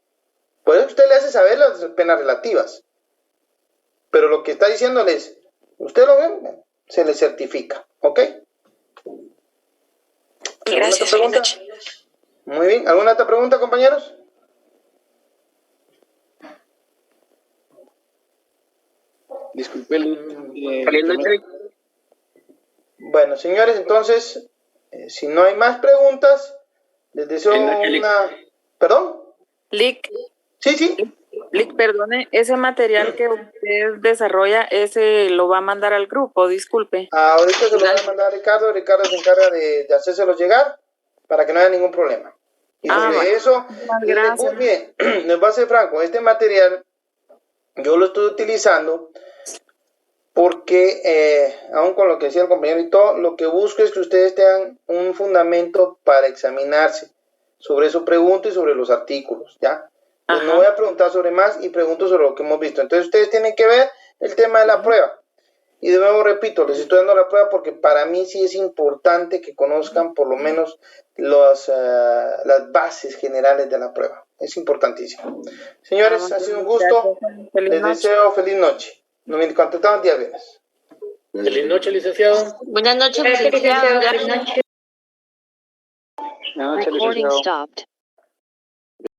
Por eso usted le hace saber las penas relativas. Pero lo que está diciéndole es, usted lo ve, se le certifica. ¿Ok? Gracias, pregunta? Muy bien. ¿Alguna otra pregunta, compañeros? Disculpe. Bueno, señores, entonces, si no hay más preguntas, les deseo una... ¿Perdón? Lic. Sí. Lic, perdone, ese material que usted desarrolla, ese lo va a mandar al grupo, disculpe. Ahorita se lo va a mandar a Ricardo. Ricardo se encarga de hacérselos llegar para que no haya ningún problema. Y sobre eso, muy bien, les voy a ser franco, este material yo lo estoy utilizando porque, aún con lo que decía el compañero y todo, lo que busco es que ustedes tengan un fundamento para examinarse sobre su pregunta y sobre los artículos, ¿ya? Pues no voy a preguntar sobre más y pregunto sobre lo que hemos visto. Entonces ustedes tienen que ver el tema de la prueba. Y de nuevo repito, les estoy dando la prueba porque para mí sí es importante que conozcan por lo menos las bases generales de la prueba. Es importantísimo. Señores, ha sido un gusto. Les deseo feliz noche. Nos contactamos el día viernes. Feliz noche, licenciado. Buenas noches, licenciado. Buenas noches, Recording licenciado. stopped.